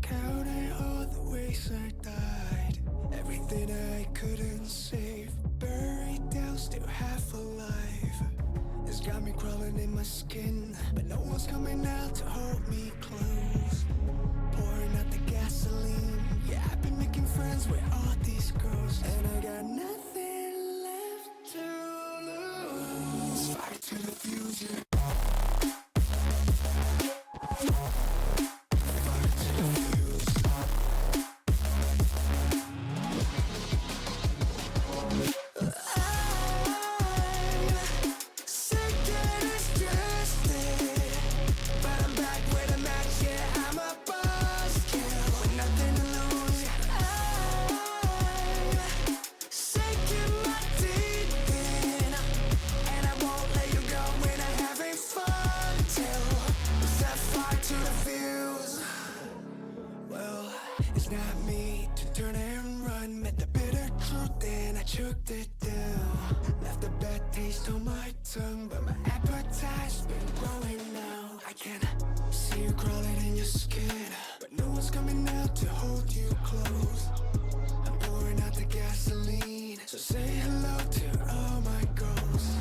counting all the ways I died. Everything I couldn't save, buried down, still half alive. It's got me crawling in my skin, but no one's coming out to hold me close. Pouring out the gasoline, yeah, I've been making friends with all these girls, and I got nothing left to lose. Fight to the future. It's not me to turn and run. Met the bitter truth and I choked it down. Left a bad taste on my tongue, but my appetite's been growing now. I can see you crawling in your skin, but no one's coming out to hold you close. I'm pouring out the gasoline, so say hello to all my ghosts.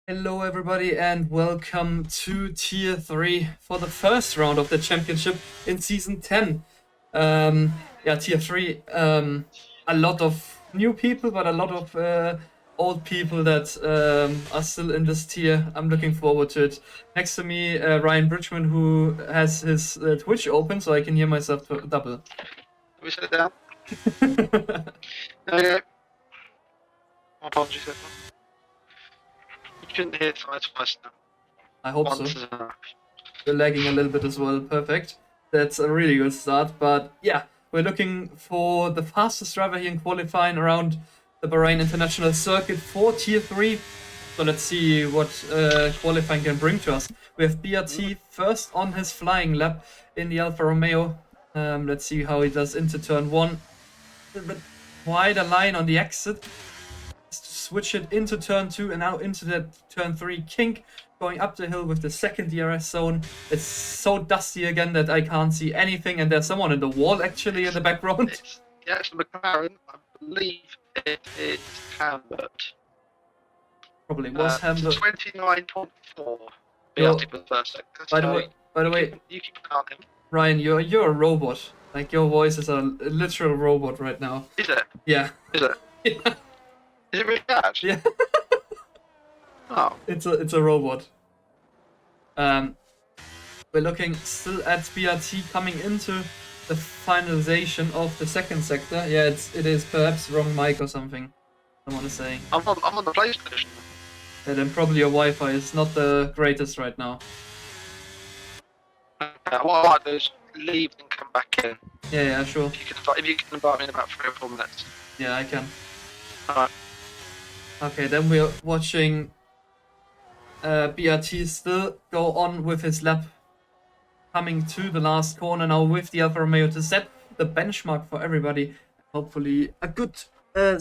Hello, everybody, and welcome to Tier 3 for the first round of the championship in Season 10. Tier 3, a lot of new people, but a lot of old people that are still in this tier. I'm looking forward to it. Next to me, Ryan Bridgman, who has his Twitch open, so I can hear myself double. Can we sit down? Okay. Apologies, everyone. You couldn't hear twice now. I hope Once so. is enough. We're lagging a little bit as well. Perfect. That's a really good start. But yeah, we're looking for the fastest driver here in qualifying around the Bahrain International Circuit for Tier 3. So let's see what qualifying can bring to us. We have BRT first on his flying lap in the Alfa Romeo. Let's see how he does into turn 1. A little bit wider line on the exit. Switch it into turn 2 and now into the turn 3 kink, going up the hill with the second DRS zone. It's so dusty again that I can't see anything, and there's someone in the wall actually in the background. It's McLaren. I believe it is Hambert. Probably was Hamburg. 29.4 Yo, BRT per first sector. by the way, you keep an eye on him. Ryan, you're a robot. Like, your voice is a literal robot right now. Is it? Yeah. Is it? Yeah. Is it really bad? Yeah. Oh. It's a robot. We're looking still at BRT coming into the finalization of the second sector. Yeah, it is perhaps wrong mic or something. Someone is saying. I'm on the PlayStation. Yeah, then probably your Wi-Fi is not the greatest right now. What I might do is leave and come back in. Yeah, sure. If you can invite me in about 3 or 4 minutes. Yeah, I can. Alright. Okay, then we're watching BRT still go on with his lap, coming to the last corner now with the Alfa Romeo to set the benchmark for everybody. Hopefully a good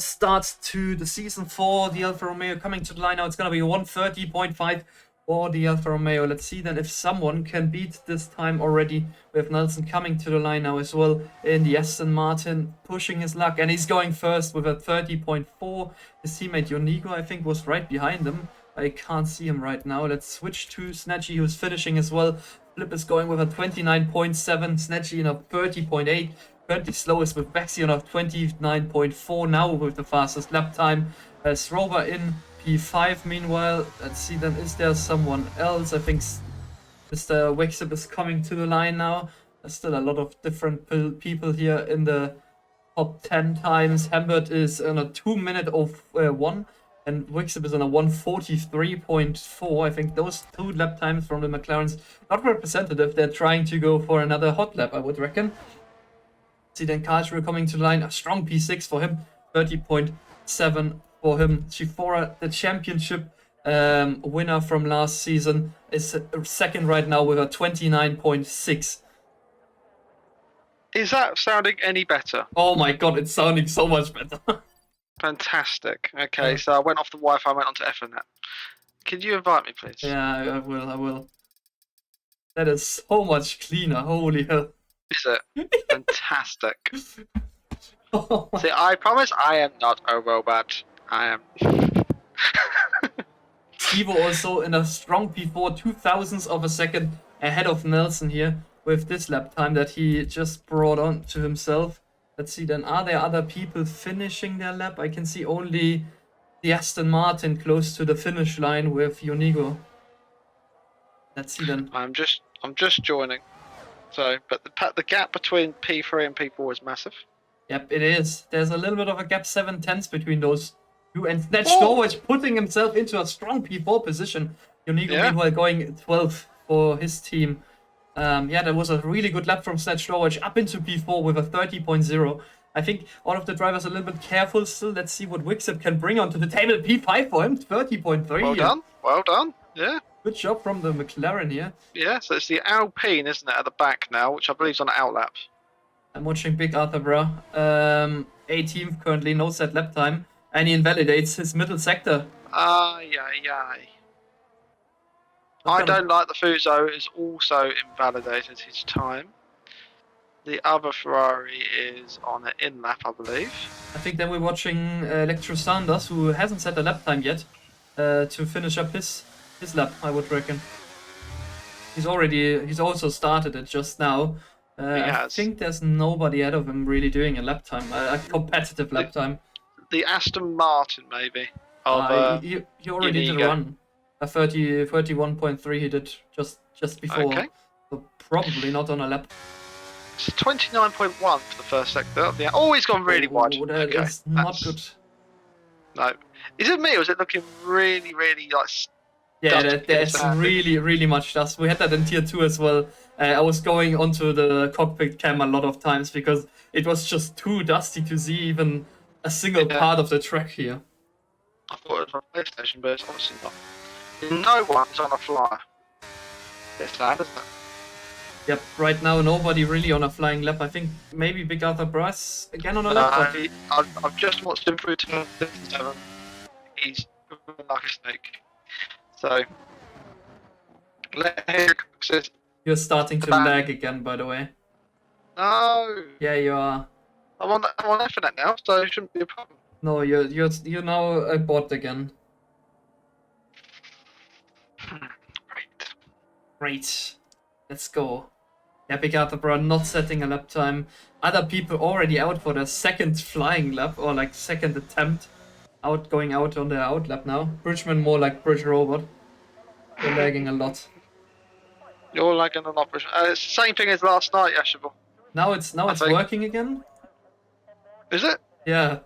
start to the season for the Alfa Romeo coming to the line now. It's going to be 130.5 for the Alfa Romeo. Let's see then if someone can beat this time already. We have Nelson coming to the line now as well in the Aston Martin, pushing his luck, and he's going first with a 30.4. His teammate Yonigo, I think, was right behind him. I can't see him right now. Let's switch to Snatchy, who's finishing as well. Flip is going with a 29.7, Snatchy in a 30.8. Currently slowest with Baxi on a 29.4 now with the fastest lap time. Sroba in P5 meanwhile. Let's see then, is there someone else? I think Mr. Wexip is coming to the line now. There's still a lot of different people here in the top 10 times. Hambert is on a 2-minute of 1. And Wixip is on a 143.4. I think those 2 lap times from the McLarens not representative. They're trying to go for another hot lap, I would reckon. See then Karlsruhe coming to the line. A strong P6 for him. 30.7 for him. Chifora, the championship winner from last season, is second right now with a 29.6. Is that sounding any better? Oh my god, it's sounding so much better. Fantastic. Okay, so I went off the Wi-Fi, went onto Ethernet. Can you invite me, please? Yeah, I will. That is so much cleaner. Holy hell. Is it? Fantastic. Oh See, I promise I am not a robot. I am. Stevo also in a strong P4, 2,000ths of a second ahead of Nelson here with this lap time that he just brought on to himself. Let's see then, are there other people finishing their lap? I can see only the Aston Martin close to the finish line with Yonigo. Let's see then. I'm just joining. So, but the gap between P3 and P4 is massive. Yep, it is. There's a little bit of a gap, 7/10 between those two, and Snatch Norwich putting himself into a strong P4 position. Yonigo meanwhile going 12 for his team. That was a really good lap from Snatch Norwich up into P4 with a 30.0. I think all of the drivers are a little bit careful still. Let's see what Wixip can bring onto the table. P5 for him, 30.3. Well done. Yeah. Good job from the McLaren here. Yeah, so it's the Alpine, isn't it, at the back now, which I believe is on an outlap. I'm watching Big Arthur, bro. 18th currently, no set lap time. And he invalidates his middle sector. I don't like the Fuso has also invalidated his time. The other Ferrari is on an in-lap, I believe. I think then we're watching Electro Sanders, who hasn't set a lap time yet. to finish up his lap, I would reckon. He's also started it just now. He I has. think there's nobody ahead of him really doing a lap time, a competitive lap time. The Aston Martin, maybe. Of He already did a Inigo. run. A 31.3 he did just before. Okay. So probably not on a lap. It's 29.1 for the first sector. Yeah. Oh, he's gone really wide. That Okay. is not That's- good. No. Is it me or is it looking really, really like... Yeah, dusty there's inside? really much dust. We had that in tier 2 as well. I was going onto the cockpit cam a lot of times because it was just too dusty to see even a single Yeah. part of the track here. I thought it was on PlayStation, but it's obviously not. No one's on a flyer. It's sad, isn't it? Yep, right now nobody really on a flying lap. I think maybe Big Arthur Brass again on a lap. but- I've just watched him through turn 57. He's like a snake. So, says, You're starting to Bang. lag again, by the way. no, Yeah, you are. I'm on Ethernet now, so it shouldn't be a problem. No, you're now a bot again. Right. Great. Let's go. Yeah, Big Arthur Brass not setting a lap time. Other people already out for their second flying lap or like second attempt. Going out on their out lap now. Bridgman more like Bridge Robot. They're lagging a lot. You're lagging an operation. It's the same thing as last night, Yashabal. Now it's think- working again. Is it? Yeah.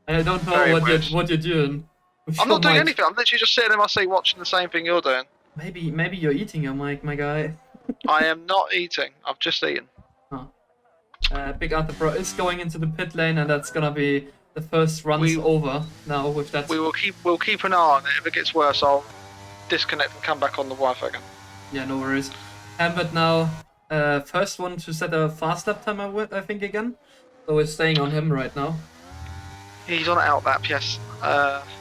I don't know Very weird. what you're doing. with I'm your not doing mic. anything. I'm literally just sitting in my seat watching the same thing you're doing. Maybe you're eating your mic, my guy. I am not eating. I've just eaten. Big Arthur Pro is going into the pit lane, and that's gonna be the first runs over now with that. We'll keep an eye on it. If it gets worse, I'll disconnect and come back on the Wi-Fi again. Yeah, no worries. Ambert now, first one to set a fast lap time, I think again. So we're staying on him right now. He's on out lap, yes.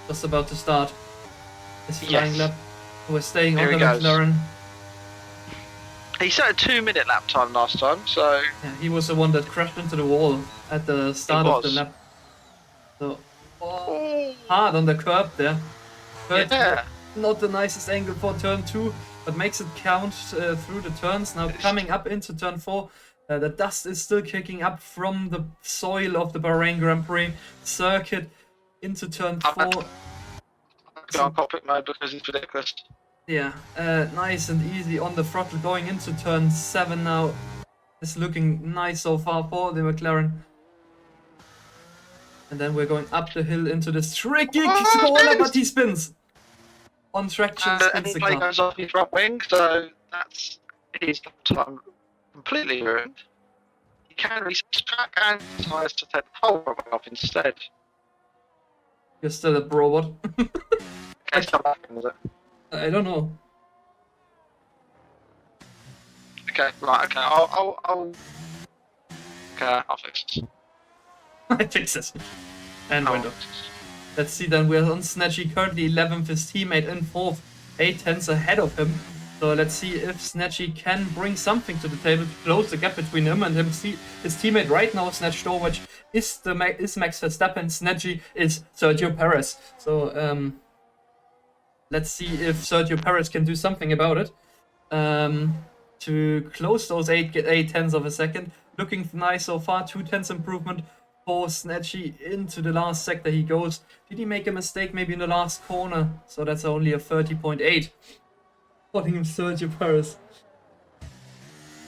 Just about to start his flying Yes. lap. We're staying Here on he the goes. McLaren. He set a 2-minute lap time last time, so Yeah, he was the one that crashed into the wall at the start of the was. lap. So oh, hard on the curb there. But yeah. not the nicest angle for turn 2, but makes it count through the turns. Now coming up into turn 4, the dust is still kicking up from the soil of the Bahrain Grand Prix circuit into turn 4. Go on cockpit mode because it's ridiculous. Yeah, nice and easy on the throttle going into turn 7 now. It's looking nice so far for the McLaren. And then we're going up the hill into this tricky corner, but he spins. On traction, And spins the plane car. goes off his right wing, so that's his time completely ruined. He can reset track and decides to take the whole rubber off instead. You're still a robot. Guess how that happens, is it? I don't know. Okay, right, okay, I'll okay, I'll fix this. I fix this. And I'll window. fix this. Let's see then, we're on Snatchy, currently 11th, his teammate in 4th, 8 tenths ahead of him. So let's see if Snatchy can bring something to the table to close the gap between him and his teammate right now, Snatch Storage, is Max Verstappen, Snatchy is Sergio Perez. So let's see if Sergio Perez can do something about it. To close those 8 tenths of a second. Looking nice so far, 2 tenths improvement for Snatchy into the last sector he goes. Did he make a mistake maybe in the last corner? So that's only a 30.8. Putting him Sergio Perez.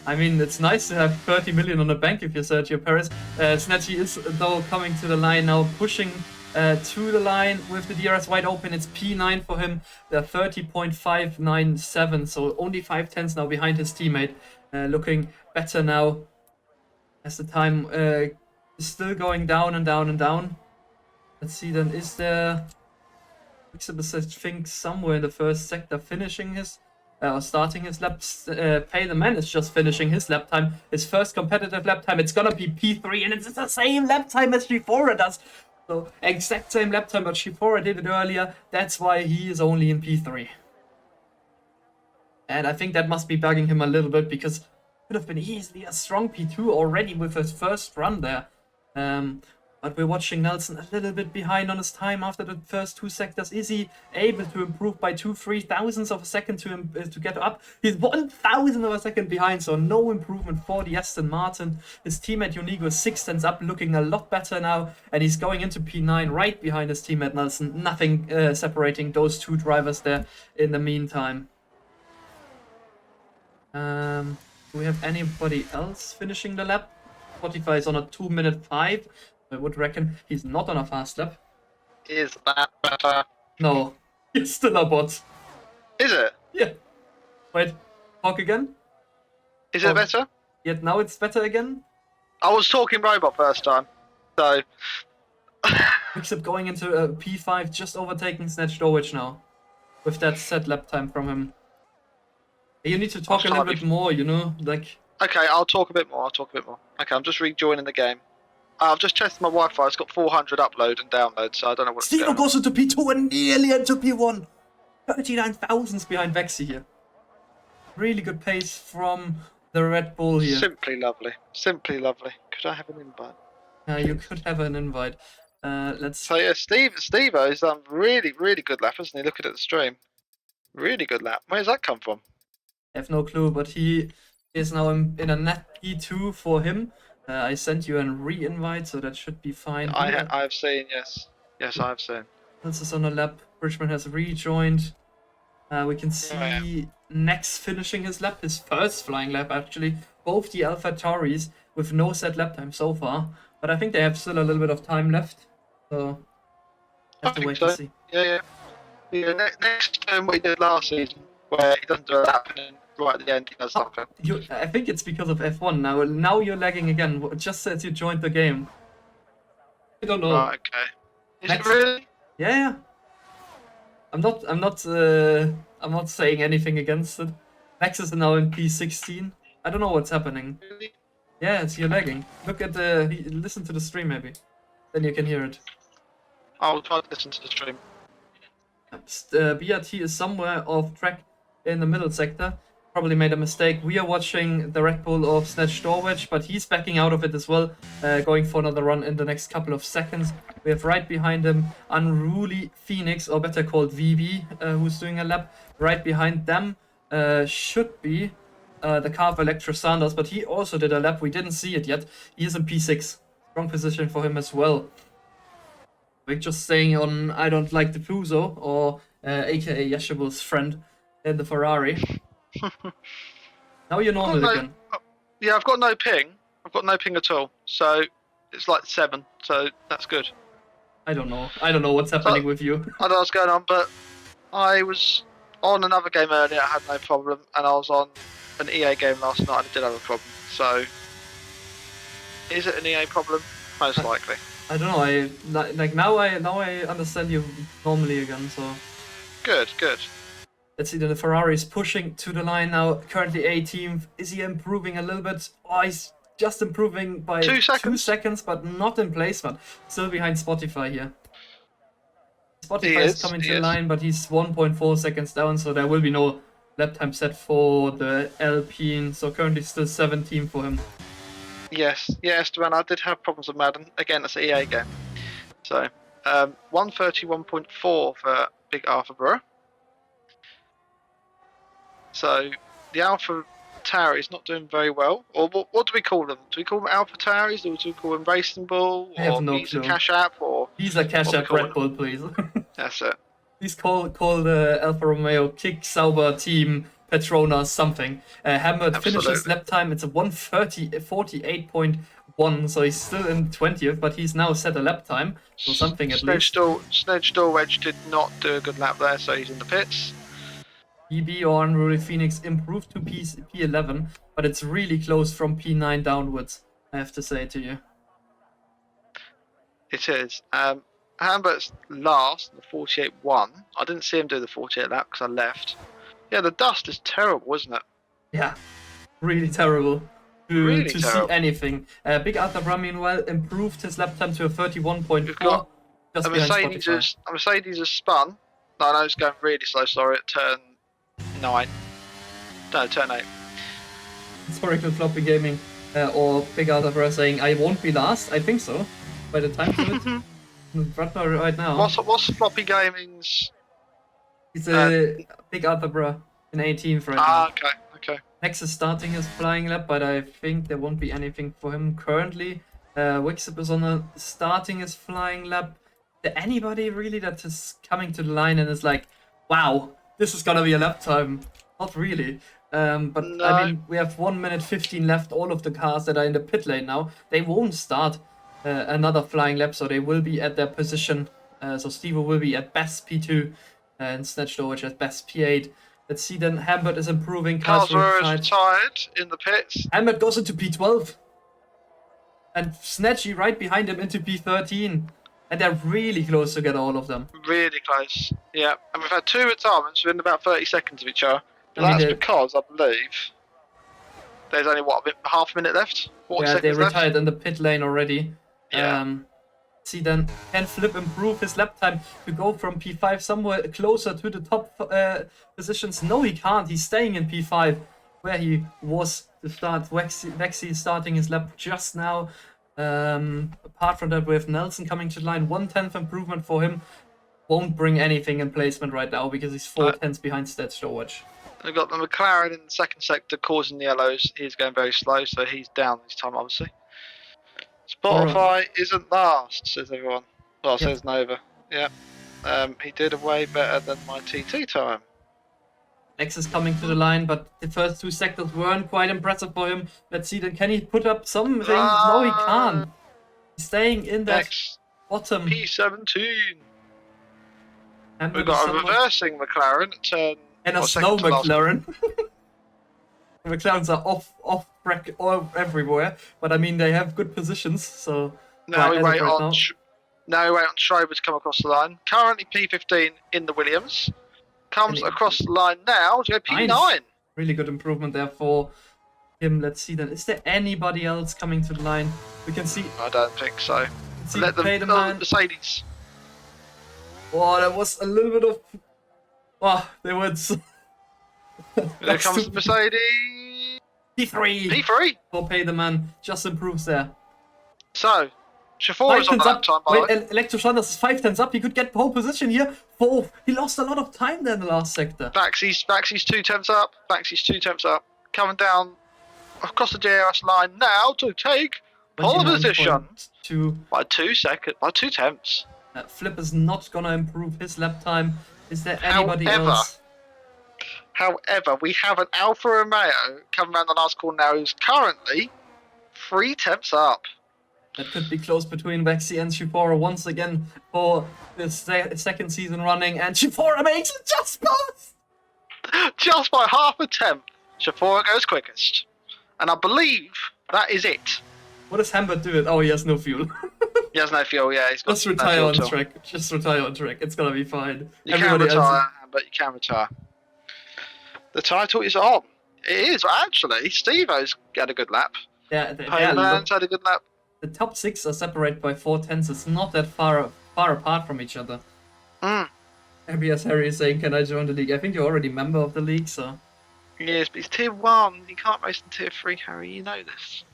I mean, it's nice to have 30 million on the bank if you're Sergio Perez. Snatchy is though coming to the line now, pushing to the line with the DRS wide open. It's P9 for him. They're 30.597, so only 5 tenths now behind his teammate. Looking better now as the time is still going down and down and down. Let's see then, is there I think somewhere in the first sector finishing his starting his laps. Pay the Man is just finishing his lap time, his first competitive lap time. It's gonna be P3, and it's the same lap time as Shifora does. So exact same lap time, but Shifora did it earlier. That's why he is only in P3. And I think that must be bugging him a little bit, because it could have been easily a strong P2 already with his first run there. But But we're watching Nelson a little bit behind on his time after the first 2 sectors. Is he able to improve by 2-3 thousandths of a second to get up? He's 1,000 of a second behind, so no improvement for the Aston Martin. His teammate Unigo is 6 tenths up, looking a lot better now, and he's going into P9 right behind his teammate Nelson. Nothing separating those 2 drivers there in the meantime. Do we have anybody else finishing the lap? Spotify is on a 2-minute 5. I would reckon he's not on a fast lap. Is that better? No, it's still a bot. Is it? Yeah. Wait, talk again? Is it better? Yet now it's better again? I was talking robot first time, so. Except going into a P5, just overtaking Snatch Norwich now. With that set lap time from him. You need to talk a little bit more, you know? Like. Okay, I'll talk a bit more. Okay, I'm just rejoining the game. I've just tested my Wi-Fi. It's got 400 upload and download, so I don't know what's Steve goes into P2 and nearly into P1. 39 thousandths behind Vexy here. Really good pace from the Red Bull here. Simply lovely. Simply lovely. Could I have an invite? You could have an invite. Let's. So yeah, Steve-O's done really, really good lap, hasn't he? Looking at the stream. Really good lap. Where's that come from? I have no clue, but he is now in a net P2 for him. I sent you a re-invite, so that should be fine. I've seen, yes. Yes, I have seen. This is on a lap. Bridgman has rejoined. We can see Nex finishing his lap, his first flying lap actually. Both the Alpha Tauris with no set lap time so far. But I think they have still a little bit of time left. So, have to wait to see. Yeah. Next term we did last season, where he doesn't do a lap and then right at the end he does something. I think it's because of F1 now. Now you're lagging again, just as you joined the game. I don't know. Right, okay. Is it really? Yeah. I'm not saying anything against it. Max is now in P16. I don't know what's happening. Really? Yeah, you're lagging. Look at listen to the stream maybe. Then you can hear it. I'll try to listen to the stream. BRT is somewhere off track in the middle sector. Probably made a mistake. We are watching the Red Bull of Snatch Norwich, but he's backing out of it as well, going for another run in the next couple of seconds. We have right behind him Unruly Phoenix, or better called VB, who's doing a lap. Right behind them should be the car of Electra Sanders, but he also did a lap. We didn't see it yet. He is in P6. Strong position for him as well. We're just saying on I don't like the Puzo, or aka Yeshabul's friend in the Ferrari. Now you're normal again. Yeah, I've got no ping. I've got no ping at all. So it's like 7. So that's good. I don't know. I don't know what's happening with you. I don't know what's going on, but I was on another game earlier. I had no problem, and I was on an EA game last night and I did have a problem. So is it an EA problem? Most likely. I don't know. Now I understand you normally again. So good. Let's see, the Ferrari is pushing to the line now. Currently 18th. Is he improving a little bit? Oh, he's just improving by 2 seconds. 2 seconds, but not in placement. Still behind Spotify here. Spotify is coming to the line, but he's 1.4 seconds down, so there will be no lap time set for the Alpine. So currently still 17 for him. Yes, Duran, I did have problems with Madden. Again, it's an EA game. So, 131.4 for Big Alpha Bro. So, the Alpha Tauri is not doing very well. Or what do we call them? Do we call them Alpha Tauris, or do we call them Racing Bull? I have no Visa clue. Cash App? Or Visa Cash App Red Bull, please. That's it. Please call the Alfa Romeo Kick Sauber Team Petronas something. Hammered finishes lap time. It's a 1:30:48.1, so he's still in 20th, but he's now set a lap time, so something at least. Snedge Dorwedge did not do a good lap there, so he's in the pits. EB or Unruly Phoenix improved to P11, but it's really close from P9 downwards, I have to say to you. It is. Hambert's last, the 48.1. I didn't see him do the 48 lap because I left. Yeah, the dust is terrible, isn't it? Yeah, really terrible to terrible. see anything. Big Altabra, meanwhile, improved his lap time to a 31.4. We've got just a behind Spotify. Mercedes has spun. No, I know it's going really slow, sorry, at turn 9. No, turn 8. Historical Floppy Gaming or Big Altabra saying, I won't be last. I think so. by the time of it. Bradbury right now. What's Floppy Gaming's? He's a big Arthur bro in 18th right now. Okay. Nex is starting his flying lap, but I think there won't be anything for him currently. Wixip is on a starting his flying lap. Is there anybody really that is coming to the line and is like, wow, this is gonna be a lap time? Not really. But No. I mean, we have 1 minute 15 left. All of the cars that are in the pit lane now, they won't start another flying lap, so they will be at their position. So Steve will be at best P2 and Snatch Norwich at best P8. Let's see then. Hambert is improving. Carlsberg is retired in the pits. Hambert goes into P12. And Snatchy right behind him into P13. And they're really close to get all of them. Really close. Yeah. And we've had 2 retirements within about 30 seconds of each other. But I mean, that's because, I believe, there's only, half a minute left? 40 yeah, they seconds left? retired in the pit lane already. Yeah. See then, can Flip improve his lap time to go from P5 somewhere closer to the top positions? No, he can't. He's staying in P5, where he was to start. Vexy is starting his lap just now. Apart from that, we have Nelson coming to the line. 1/10 improvement for him. Won't bring anything in placement right now because he's 4/10 behind Stat Storage. We've got the McLaren in the second sector causing the yellows. He's going very slow, so he's down this time, obviously. Spotify isn't last, says everyone. Well, says Nova. Yeah. He did way better than my TT time. Nex is coming to the line, but the first 2 sectors weren't quite impressive for him. Let's see then, can he put up something? No, he can't. He's staying in that bottom. P17. We've got a reversing McLaren at turn. And a slow McLaren. The McLarens are off track all everywhere, but I mean they have good positions. So now we wait on. Now we wait on Schrober to come across the line. Currently P15 in the Williams. Comes across the line now to go P9. Really good improvement there for him. Let's see then. Is there anybody else coming to the line? We can see. I don't think so. Let them the Mercedes. Oh, that was a little bit of. Oh, they went. Here comes the Mercedes. P3. P3. For Pay the Man. Just improves there. So, Chauffeur is on lap time, by the way. Electro Sanders is 5/10 up. He could get pole position here. 4th. He lost a lot of time there in the last sector. Baxy's 2/10 up. Baxy's 2/10 up. Coming down across the JRS line now to take pole position. By 2 seconds. By 2/10. Flip is not gonna improve his lap time. Is there anybody else? However, we have an Alfa Romeo coming around the last corner now who's currently 3/10 up. That could be close between Vexy and Shifora once again for the second season running, and Shifora makes it just past! Just by half a tenth, Shifora goes quickest. And I believe that is it. What does Hambert do it? Oh, he has no fuel. He has no fuel, yeah. He's got Just retire on track. Just retire on track. It's gonna be fine. You can retire, but you can retire. The title is on. It is, actually. Steve-O's had a good lap. Yeah, Payman's had a good lap. The top 6 are separated by 4/10. It's not that far apart from each other. MBS Harry is saying, can I join the league? I think you're already a member of the league, so... Yes, but it's tier 1. You can't race in tier 3, Harry. You know this.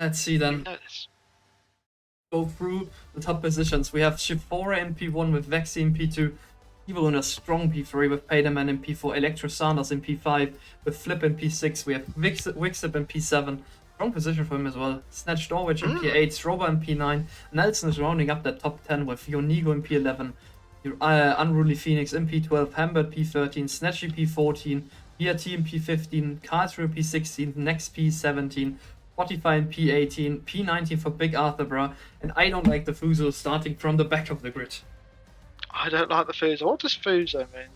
Let's see then. You know this. Go through the top positions. We have Shifora in P1 with Vexy in P2. Evil in a strong P3 with Payderman in P4. Electro Sanders in P5 with Flip in P6. We have Wixip in P7. Strong position for him as well. Snatch Norwich in P8. Strober in P9. Nelson is rounding up that top 10 with Yonigo in P11. Unruly Phoenix in P12. Hambert P13. Snatchy P14. BRT in P15. Carlsruhe P16. Next P17. Spotify in P18, P19 for Big Arthur, bro. And I don't like the Fuso starting from the back of the grid. I don't like the Fuso. What does Fuso mean?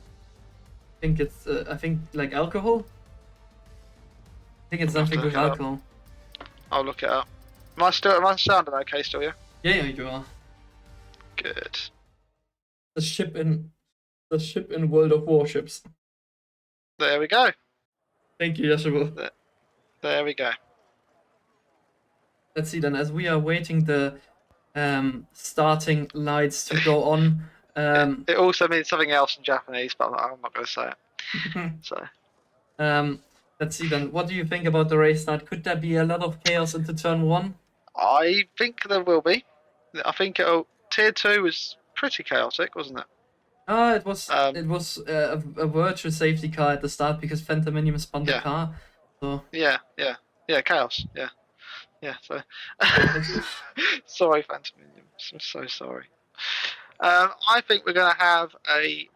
I think like alcohol? I think it's something with alcohol. I'll look it up. Am I sounding okay still, yeah? Yeah, you are. Good. The ship in World of Warships. There we go. Thank you, Yashibo. There we go. Let's see then, as we are waiting the starting lights to go on. It also means something else in Japanese, but I'm not going to say it. So. Let's see then. What do you think about the race start? Could there be a lot of chaos into turn 1? I think there will be. I think tier 2 was pretty chaotic, wasn't it? Ah, it was Um, a virtual safety car at the start because Phantominium spun the yeah, car. So yeah, chaos. Yeah. So, okay. sorry, Phantom Minion. I'm so sorry. I think we're going to have a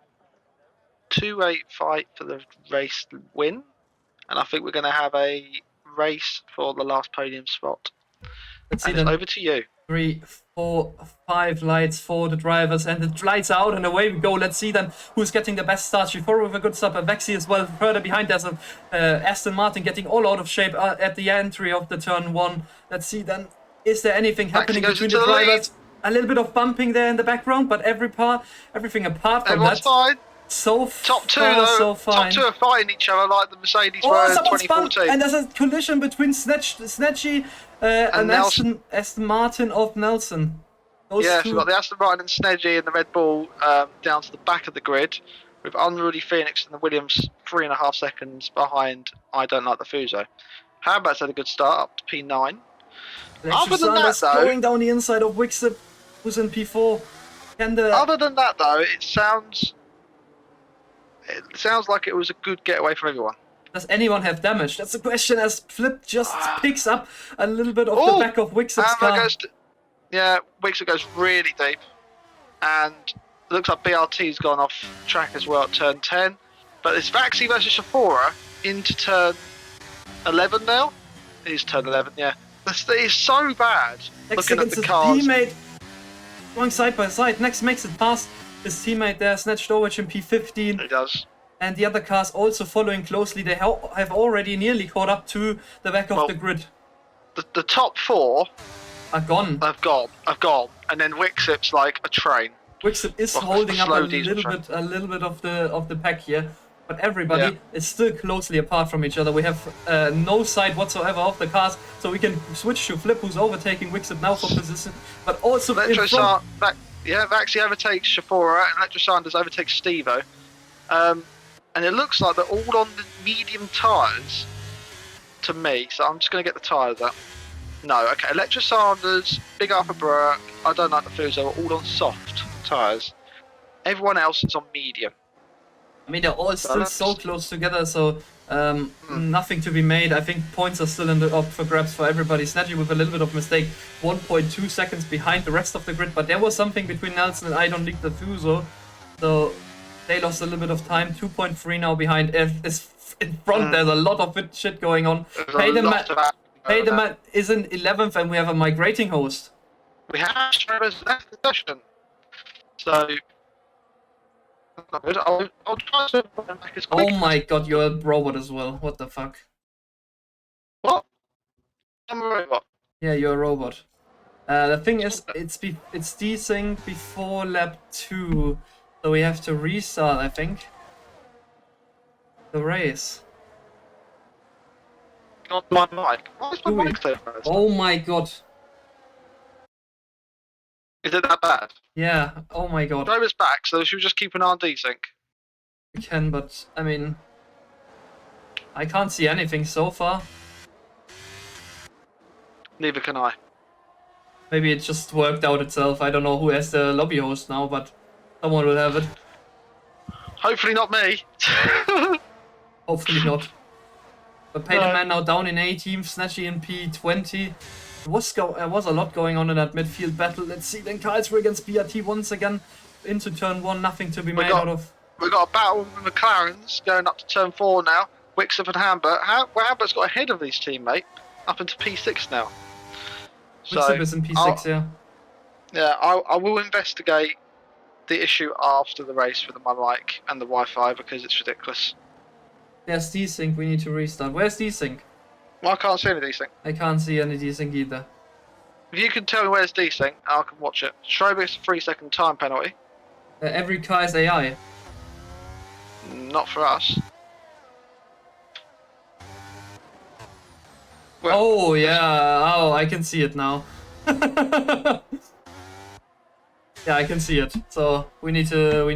2-8 fight for the race win, and I think we're going to have a race for the last podium spot. Let's see And it's then. over to you. 3, 4, 5 lights for the drivers, and the lights are out, and away we go. Let's see then who's getting the best start. Shiforo with a good start, but Vexi as well. Further behind, there's a Aston Martin getting all out of shape at the entry of the turn 1. Let's see then, is there anything happening goes between into the the drivers? A little bit of bumping there in the background, but everything apart from Everyone's that, fine. so Top two, far though. so fine. Top two are fighting each other like the Mercedes Oh, were in someone spun, 2014. and there's a collision between Snatchy and Nelson. Aston Martin of Nelson. Those Yeah, so two. we've got the Aston Martin and Snedgy and the Red Bull down to the back of the grid, with Unruly Phoenix and the Williams 3.5 seconds behind I Don't Like the Fuso. Hambert's had a good start, up to P9. Electric Sanders going down the inside of Wixip, who's in P4. Other than that, though, it sounds like it was a good getaway for everyone. Does anyone have damage? That's the question, as Flip just picks up a little bit of the back of Wixip's car. Wixip goes really deep, and it looks like BRT's gone off track as well at turn 10. But it's Vaxi versus Shafora into turn 11 now. It is turn 11, yeah. This is so bad. Next looking at the cars. Teammate going side by side. Next makes it past his teammate there, snatched over in P15. He does. And the other cars also following closely. They have already nearly caught up to the back of the grid. The top 4 are gone. Have gone. And then Wixip's like a train. Wixip is holding up a little bit of the pack here. But everybody is still closely apart from each other. We have no sight whatsoever of the cars, so we can switch to Flip, who's overtaking Wixip now for position. But also in front. Vaxi overtakes Shafora, and Electro Sanders overtakes Stevo. And it looks like they're all on the medium tyres to me, so I'm just going to get the tyres up. No, okay, Electro Sanders, Big Arthur Burke, I Don't Like the Fuso are all on soft tyres. Everyone else is on medium. I mean, they're all still so close together, so nothing to be made. I think points are still up for grabs for everybody. Snatchy with a little bit of mistake, 1.2 seconds behind the rest of the grid, but there was something between Nelson and I Don't Like the Fuso, so they lost a little bit of time. 2.3 now behind. Is in front. There's a lot of shit going on. Paydeman is in 11th, and we have a migrating host. We have Shredder's left session. So, I'll try to back as quick. Oh my god, you're a robot as well. What the fuck? What? I'm a robot. Yeah, you're a robot. The thing is, it's desync before lap 2. So we have to restart, I think, the race. Not my mic. Why is my mic so fast? Oh my god. Is it that bad? Yeah, oh my god. Driver's back, so should we just keep an eye on desync? We can, but, I mean, I can't see anything so far. Neither can I. Maybe it just worked out itself. I don't know who has the lobby host now, but someone will have it. Hopefully not me. Hopefully not. But Paydeman now down in 18th, Snatchy in P20. There was a lot going on in that midfield battle. Let's see, then Karlsruhe against BRT once again into turn 1. Nothing to be made out of. We've got a battle with the McLarens going up to turn 4 now. Wixip and Hambert. Hambert's got ahead of his teammate up into P6 now. Wixip is in P6, yeah. Yeah, I will investigate the issue after the race with my mic and the Wi-Fi because it's ridiculous. There's desync, we need to restart. Where's desync? Well, I can't see any desync. I can't see any desync either. If you can tell me where's desync, I can watch it. Schrober gets a 3-second time penalty. Every car is AI. Not for us. Well, oh yeah, oh I can see it now. Yeah, I can see it. So we need to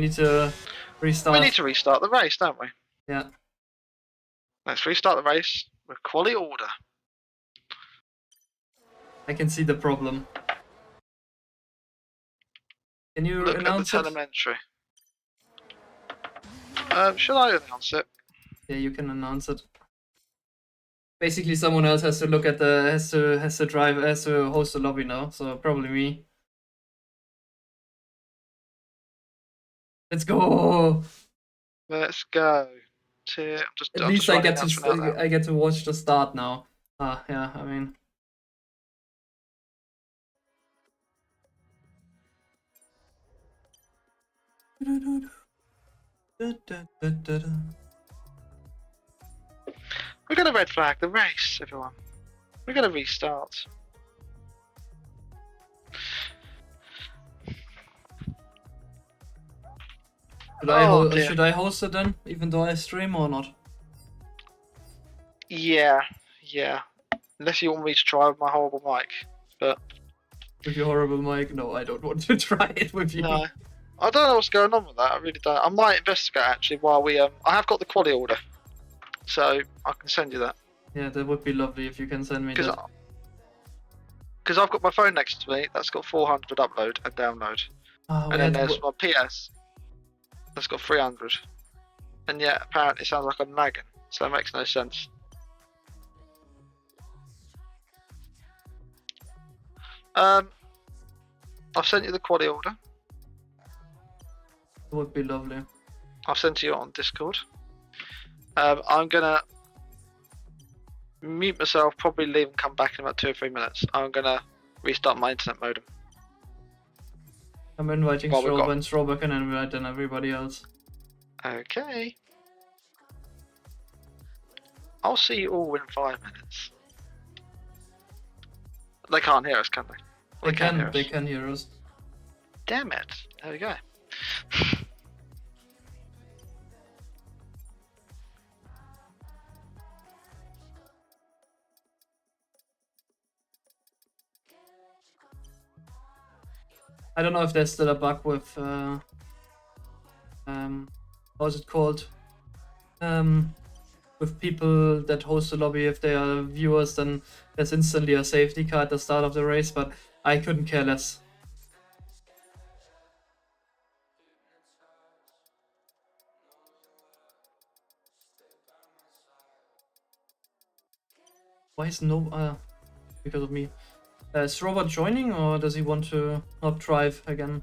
restart. We need to restart the race, don't we? Yeah. Let's restart the race with quality order. I can see the problem. Can you Look at the announce it? telemetry. Should I announce it? Yeah, you can announce it. Basically, someone else has to look at the has to host the lobby now. So probably me. Let's go. Let's go. I'm At just least I writing get the announcement out to now. I get to watch the start now. Yeah. I mean. We're gonna red flag the race, everyone. We're gonna restart. Oh dear. Should I host it then, even though I stream or not? Yeah. Unless you want me to try with my horrible mic, but With your horrible mic? No, I don't want to try it with you. no. I don't know what's going on with that. I really don't. I might investigate actually while we I have got the quality order, so I can send you that. Yeah, that would be lovely if you can send me that. Because I've got my phone next to me that's got 400 upload and download, and then there's my PS that's got 300, and yet apparently it sounds like I'm lagging, so it makes no sense. I've sent you the quality order. That would be lovely. I'll send to you on Discord. I'm gonna mute myself, probably leave and come back in about 2 or 3 minutes. I'm gonna restart my internet modem. I'm inviting Well, Strobe, and Strobe can invite then everybody else. Okay. I'll see you all in 5 minutes. They can't hear us, can they? They can hear us. Damn it. There we go. I don't know if there's still a bug with how's it called? With people that host the lobby, if they are viewers, then there's instantly a safety car at the start of the race, but I couldn't care less. Why is no because of me? Is Robert joining, or does he want to not drive again?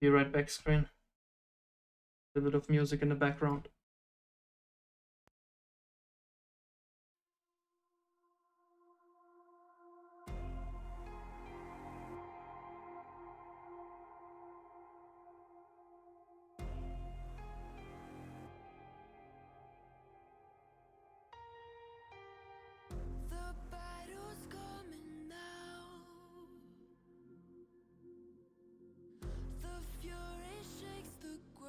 Be right back, screen. A bit of music in the background. The battle's coming now. The fury shakes the ground.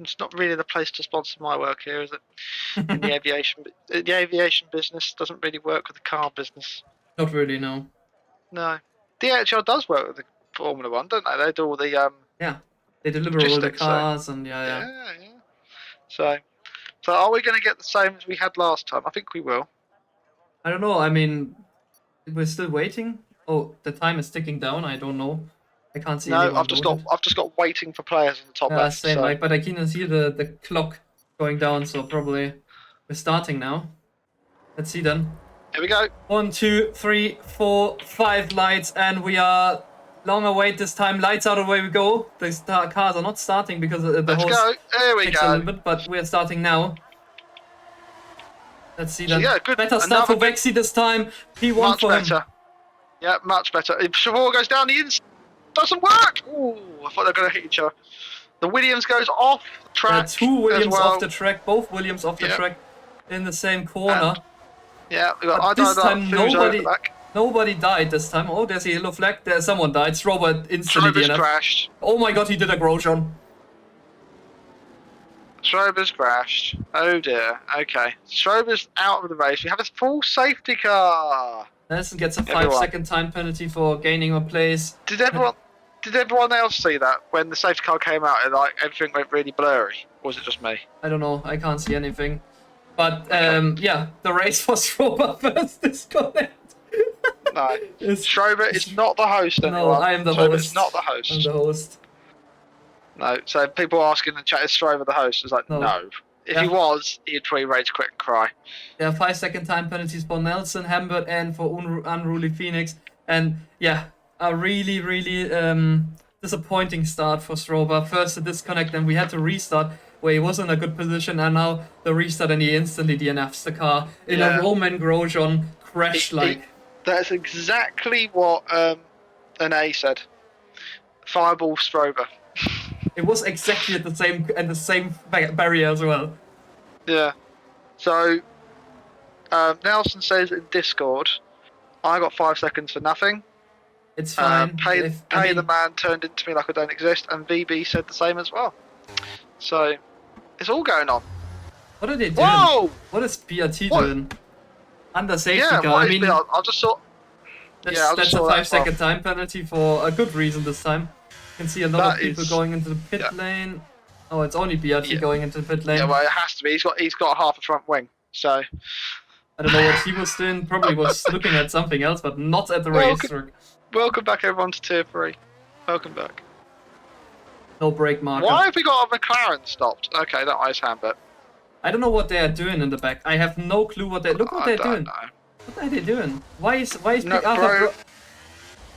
It's not really the place to sponsor my work here, is it? In the aviation business doesn't really work with the car business. Not really, no. No, DHL does work with the Formula One, don't they? They do all the Yeah, they deliver all the logistics. So cars and yeah. yeah. So are we going to get the same as we had last time? I think we will. I don't know. I mean, we're still waiting. Oh, the time is ticking down. I don't know. I can't see No, anyone I've just voted. got waiting for players on the top Yeah, left. same. So But I can see the clock going down, so probably we're starting now. Let's see then. here we go. 1, 2, 3, 4, 5 lights, and we are long await this time. Lights out, away we go. The cars are not starting because the Let's host go. Here we takes a go. little bit, but we're starting now. Let's see So, then. yeah, good. Better start for Another good- Vexy this time. P1 Much for him. better. Yeah, much better. If Chevrolet goes down the inside, doesn't work. Ooh, I thought they were going to hit each other. The Williams goes off the track. Two Williams as well. off the track, both Williams off the Yep. track in the same corner. Yeah, we got But this time Fuso at the back. nobody died this time. Oh, there's a yellow flag. There's someone died. Strobert instantly Schrober's DNF. crashed. Oh my god, he did a Grosjean. Schrober's crashed. Oh dear. Okay. Schrober's out of the race. We have a full safety car. Nelson gets a Everyone. 5-second time penalty for gaining a place. Did everyone else see that when the safety car came out and like everything went really blurry? Or was it just me? I don't know. I can't see anything. But yeah, the race was Strobert first disconnect. No. It's- Schrober is not the host anymore. No, I am the Schrober's host. not the host. I'm the host. No. So people asking in the chat, is Schrober the host? It's like, no. If Yeah. he was, he'd probably rage quit and cry. There are 5-second time penalties for Nelson, Hambert, and for Unruly Phoenix. And yeah, a really, really disappointing start for Strober. First a disconnect, and we had to restart where he was in a good position, and now the restart, and he instantly DNFs the car in Yeah. a Roman Grosjean crash like. That's exactly what an A said. Fireball Strober. It was exactly at the same barrier as well. Yeah. So Nelson says in Discord, I got 5 seconds for nothing. It's fine. Pay the man turned into me like I don't exist, and VB said the same as well. So it's all going on. What are they doing? Whoa! What is BRT What? doing? Under safety Yeah, car. what I is mean, the- I just saw. that's, yeah, I just that's a saw that 5-second time penalty for a good reason this time. You can see a lot That of people is- going into the pit yeah. lane. Oh, it's only BRT Yeah. going into the pit lane. Yeah, well, it has to be. He's got half a front wing. So I don't know what he was doing. Probably was looking at something else, but not at the Well, race. welcome back everyone to Tier 3. Welcome back. No brake marker. Why have we got a McLaren stopped? Okay, that ice Hambert. I don't know what they are doing in the back. I have no clue what they. Look what I they're don't doing. know. What are they doing? Why is No, Big Arthur?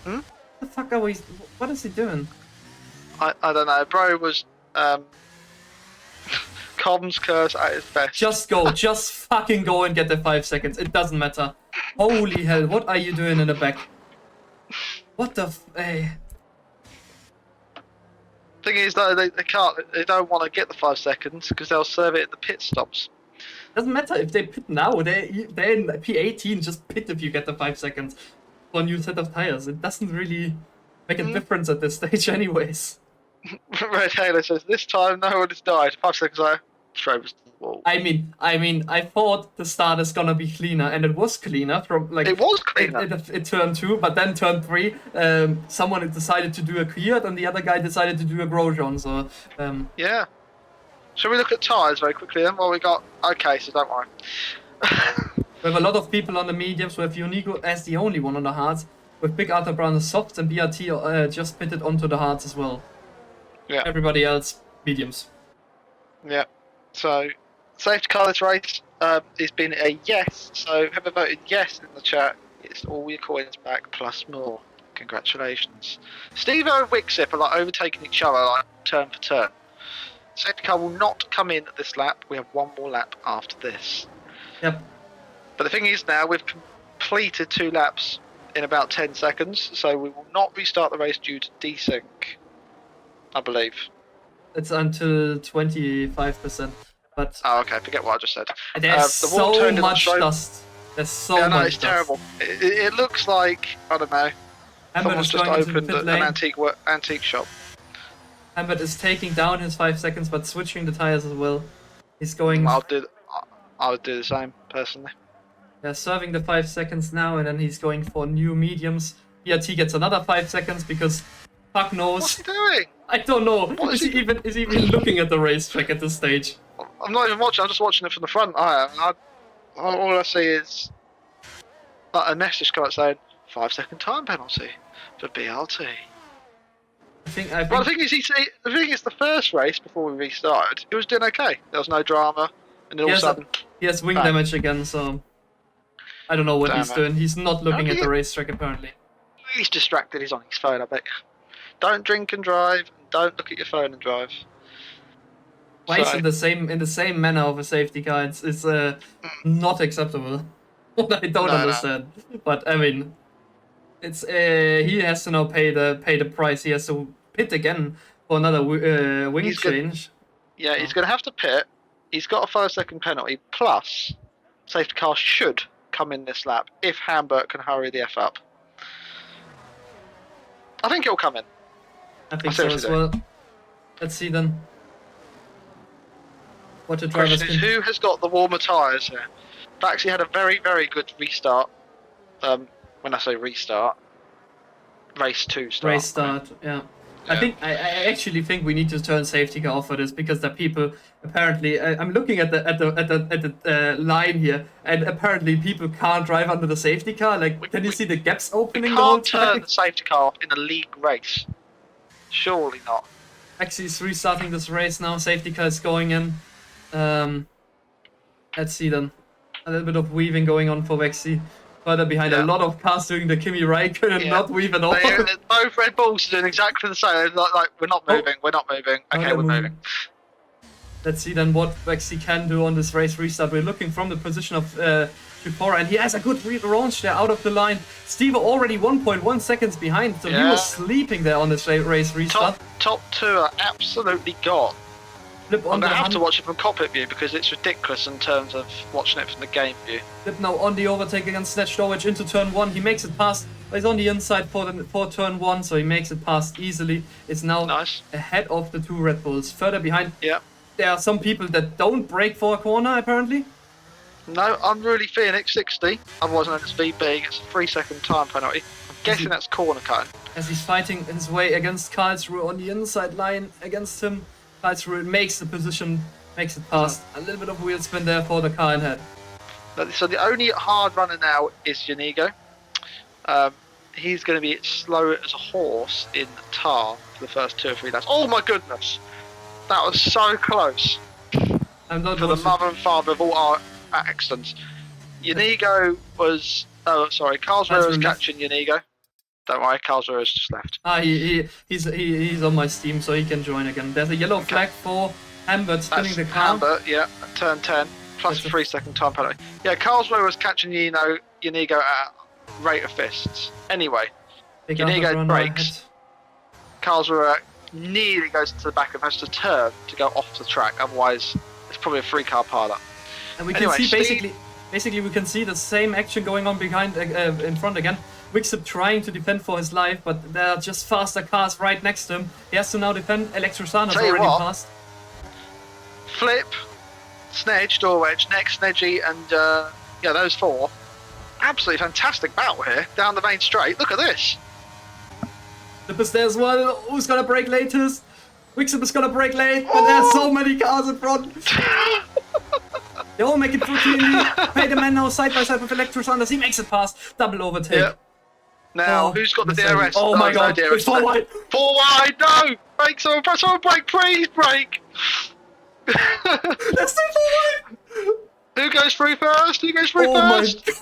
bro. What the fuck are we? What is he doing? I don't know. Bro was comms curse at his best. Just go. Just fucking go and get the 5 seconds. It doesn't matter. Holy hell! What are you doing in the back? What the? Hey. Thing is, though, they can't. They don't want to get the 5 seconds because they'll serve it at the pit stops. Doesn't matter if they pit now. They're in P18. Just pit if you get the 5 seconds for a new set of tires. It doesn't really make a difference at this stage, anyways. Red Halo says this time no one has died. 5 seconds later, Schrober's the wall. I mean, I thought the start is gonna be cleaner, and it was cleaner from like. It was cleaner. It turned 2, but then turn 3. Someone decided to do a Kvyat, and the other guy decided to do a Grosjean. So, Yeah. Shall we look at tyres very quickly then? Well, we got. Okay, so don't worry. we have a lot of people on the mediums. We have Unico as the only one on the hards, with Big Arthur Brown the softs, and BRT just pitted onto the hards as well. Yeah. Everybody else mediums. Yeah. So, safety car this race has been a yes. So, whoever voted yes in the chat, it's all your coins back plus more. Congratulations. Steve and Wixip are like overtaking each other like turn for turn. Safety car will not come in at this lap. We have one more lap after this. Yep. But the thing is now we've completed 2 laps in about 10 seconds, so we will not restart the race due to desync, I believe. It's until 25%, but Oh, okay, forget what I just said. there's the wall so turned in on much Strobe. dust. There's so Yeah, no, much it's dust. terrible. It looks like, I don't know, Amber someone's is just going into the opened pit an lane. antique shop. Humbert is taking down his 5 seconds, but switching the tires as well. He's going, I would do the same personally. serving the 5 seconds now, and then he's going for new mediums. BRT gets another 5 seconds because fuck knows. What's he doing? I don't know. What Is he even looking at the racetrack at this stage? I'm not even watching. I'm just watching it from the front. All I see is a message come out saying 5-second time penalty for BRT. I think Well, the thing is, the first race before we restarted, it was doing okay. There was no drama, and then all of a sudden, he has wing bang. damage again, so I don't know what Damn he's it. doing. He's not looking at Okay. the racetrack apparently. he's distracted. He's on his phone. I bet. Don't drink and drive. And don't look at your phone and drive. Why is So- in the same manner of a safety car? It's not acceptable. I don't No. understand. But I mean, it's he has to now pay the price. He has to pit again for another wing He's good. change. Yeah, he's going to have to pit. He's got a 5-second penalty. Plus, safety car should come in this lap if Hamburg can hurry the F up. I think it'll come in. I think I so as seriously well. Let's see then. What the drivers Question is, can. who has got the warmer tyres here? Baxi had a very, very good restart. When I say restart, race 2 start. Race start, yeah. Yeah. I actually think we need to turn safety car off for this because the people apparently I'm looking at the line here and apparently people can't drive under the safety car. Like, can you see the gaps We opening the whole can't turn time? the safety car off in a league race. Surely not. Actually, he's restarting this race now. Safety car is going in. Let's see then. A little bit of weaving going on for Vexi. Further behind, Yeah. a lot of cars doing the Kimi Raikkonen and Yeah. not weave at all. Both Red Bulls are doing exactly the same. They're like we're not moving. We're not moving. Oh, Okay, they're we're moving. Let's see then what Vexi can do on this race restart. We're looking from the position of Tripora, and he has a good launch there out of the line. Steve already 1.1 seconds behind, so he Yeah. was sleeping there on this race restart. Top 2 are absolutely gone. Flip I'm on the gonna have to hun- watch it from cockpit view because it's ridiculous in terms of watching it from the game view. Flip now on the overtake against Snatch Norwich into turn 1. He makes it past. He's on the inside for turn 1, so he makes it past easily. It's now Nice. ahead of the 2 Red Bulls. Further behind, Yeah. there are some people that don't brake for a corner apparently. No, unruly Phoenix 60. Otherwise known as VB gets a 3-second time penalty. I'm guessing that's corner cutting. As he's fighting his way against Karlsruhe on the inside line against him. Karlsruhe makes the position, makes it past. A little bit of wheel spin there for the car in head. So the only hard runner now is Janigo. He's going to be slow as a horse in tar for the first 2 or 3 laps. Oh my goodness! That was so close I'm not for the mother and father of all our accidents. Janigo was... Oh, sorry. Karlsruhe was Karlsruhe left. catching Janigo. Don't worry, Karlsruhe has just left. He's on my Steam, so he can join again. There's a yellow flag for Humbert spinning That's the car. Amber, yeah, at turn 10, plus That's a 3-second time penalty. Yeah, Karlsruhe was catching Janigo at rate of fists. Anyway, Big Janigo underrunner brakes. ahead. Karlsruhe nearly goes into the back and has to turn to go off the track, otherwise it's probably a 3-car pileup. And we can Anyway, see Steve- basically we can see the same action going on behind in front again. Wixip trying to defend for his life, but there are just faster cars right next to him. He has to now defend. Electrosana's Tell you already what. passed. Flip, Snedge, door wedge, next Snedgy, and those 4. Absolutely fantastic battle here down the main straight. Look at this. Flip is there as well. Who's gonna brake latest? Wixip is gonna brake late, but there's so many cars in front. They all make it through cleanly. Pay the man now side by side with Electrosana. He makes it past. Double overtake. Yeah. Now, Oh, who's got the Mercedes. DRS? Oh my no god, DRS. it's 4 wide. 4 wide, no! Brake, someone brake, please brake! That's still 4 wide. Who goes through first? Who goes through Oh my first? god.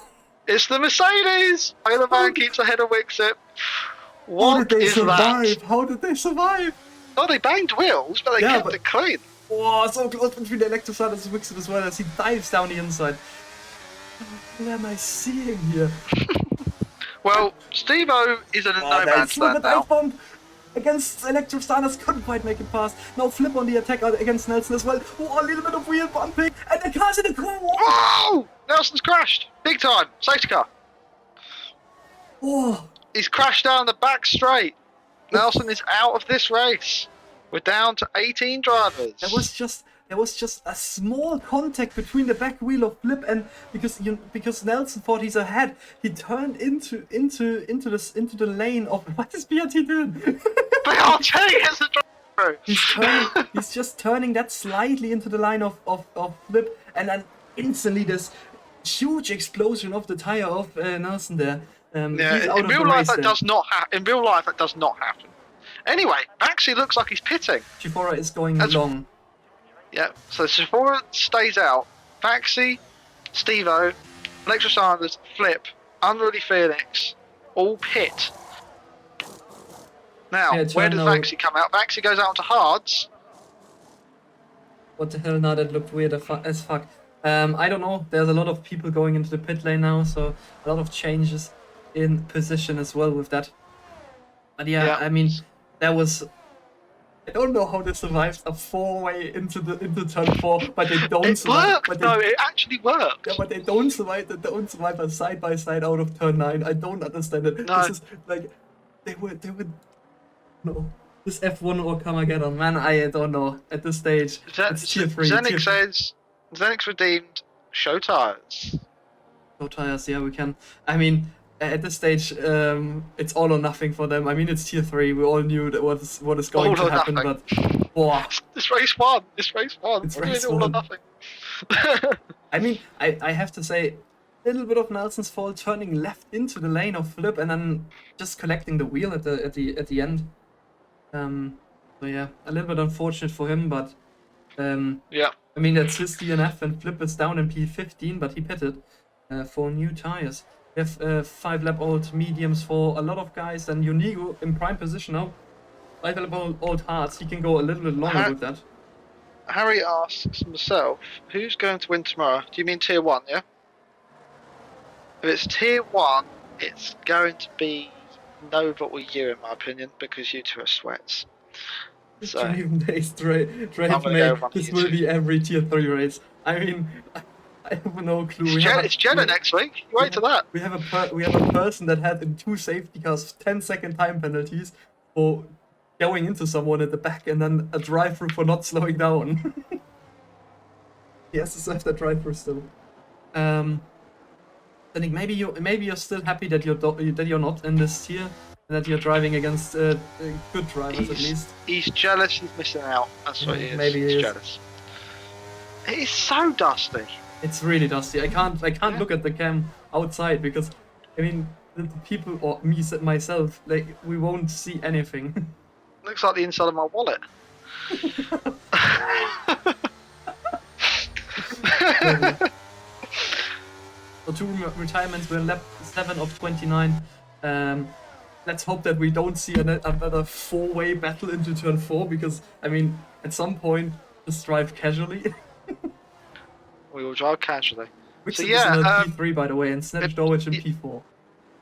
It's the Mercedes! Taylor Van keeps ahead of Wixip. How What did they is survive? that? How did they survive? Oh, they banged wheels, but they Yeah, kept but- it clean. Oh, so close between the Electrosana and Wixip as well as he dives down the inside. What am I seeing here? Well, Steve-O is in a no Oh, man's that's land dive now. bomb against Electrosanas, couldn't quite make it past. Now flip on the attack against Nelson as well. Oh, a little bit of wheel bumping, and the car's in the corner. Whoa! Nelson's crashed. Big time. Safety car. Oh, He's crashed down the back straight. Nelson is out of this race. We're down to 18 drivers. There was just a small contact between the back wheel of Flip and because Nelson thought he's ahead, he turned into the lane of what is BRT doing? BRT is a driver. He's just turning that slightly into the line of Flip, and then instantly this huge explosion of the tire of Nelson there. He's out in of real the life race that then. does not happen. In real life that does not happen. Anyway, actually looks like he's pitting. Chifora is going That's- long. Yeah, so Sephora stays out. Vaxi, Stevo, Alexa Sanders, Flip, Unruly Phoenix, all pit. Now, Yeah, where does turn out. Vaxi come out? Vaxi goes out to hards. What the hell? Now that looked weird as fuck. I don't know. There's a lot of people going into the pit lane now, so a lot of changes in position as well with that. But yeah. I mean, there was. I don't know how they survived a 4-way into turn 4, but they don't It survive. worked, But though. It actually worked. yeah, but they don't survive. They don't survive a side by side out of turn 9. I don't understand it. No. This is like they were. No, this F1 or Carmageddon, man. I don't know. At this stage, it's tier 3. Zenix says, Zenix redeemed show tires. No tires, yeah, we can. I mean, at this stage, it's all or nothing for them. I mean, it's tier 3. We all knew that what is going All to or happen, nothing. but wow. It's race one. It's race one. It's We're doing race all or one. nothing. I mean, I have to say, a little bit of Nelson's fault turning left into the lane of Flip and then just collecting the wheel at the end. So yeah, a little bit unfortunate for him, but Yeah. I mean, that's his DNF, and Flip is down in P15, but he pitted for new tires. We have 5-lap-old mediums for a lot of guys, and Unigo in prime position now. 5-lap-old hards, he can go a little bit longer with that. Harry asks himself, who's going to win tomorrow? Do you mean tier 1, yeah? If it's tier 1, it's going to be Nova or you, in my opinion, because you two are sweats. So, Drake I'm gonna mate, go one of this you will two. be every tier 3 race. I mean, I have no clue. it's Jenna next week. You wait to that. We have a person that had in 2 safety cars 10-second time penalties for going into someone at the back, and then a drive-through for not slowing down. He has to serve that drive-through still. I think maybe you're still happy that you're not in this tier, and that you're driving against good drivers at least. He's jealous he's missing out. That's what he is. Maybe he He's is. jealous. It is so dusty. It's really dusty. I can't Yeah. look at the cam outside because, I mean, the people or myself, like, we won't see anything. Looks like the inside of my wallet. So 2 retirements. We're lap 7 of 29. Let's hope that we don't see another 4-way battle into turn 4, because I mean, at some point, just drive casually. We will drive casually. Which So is yeah, in P3 by the way, and Snatched Norwich in P4.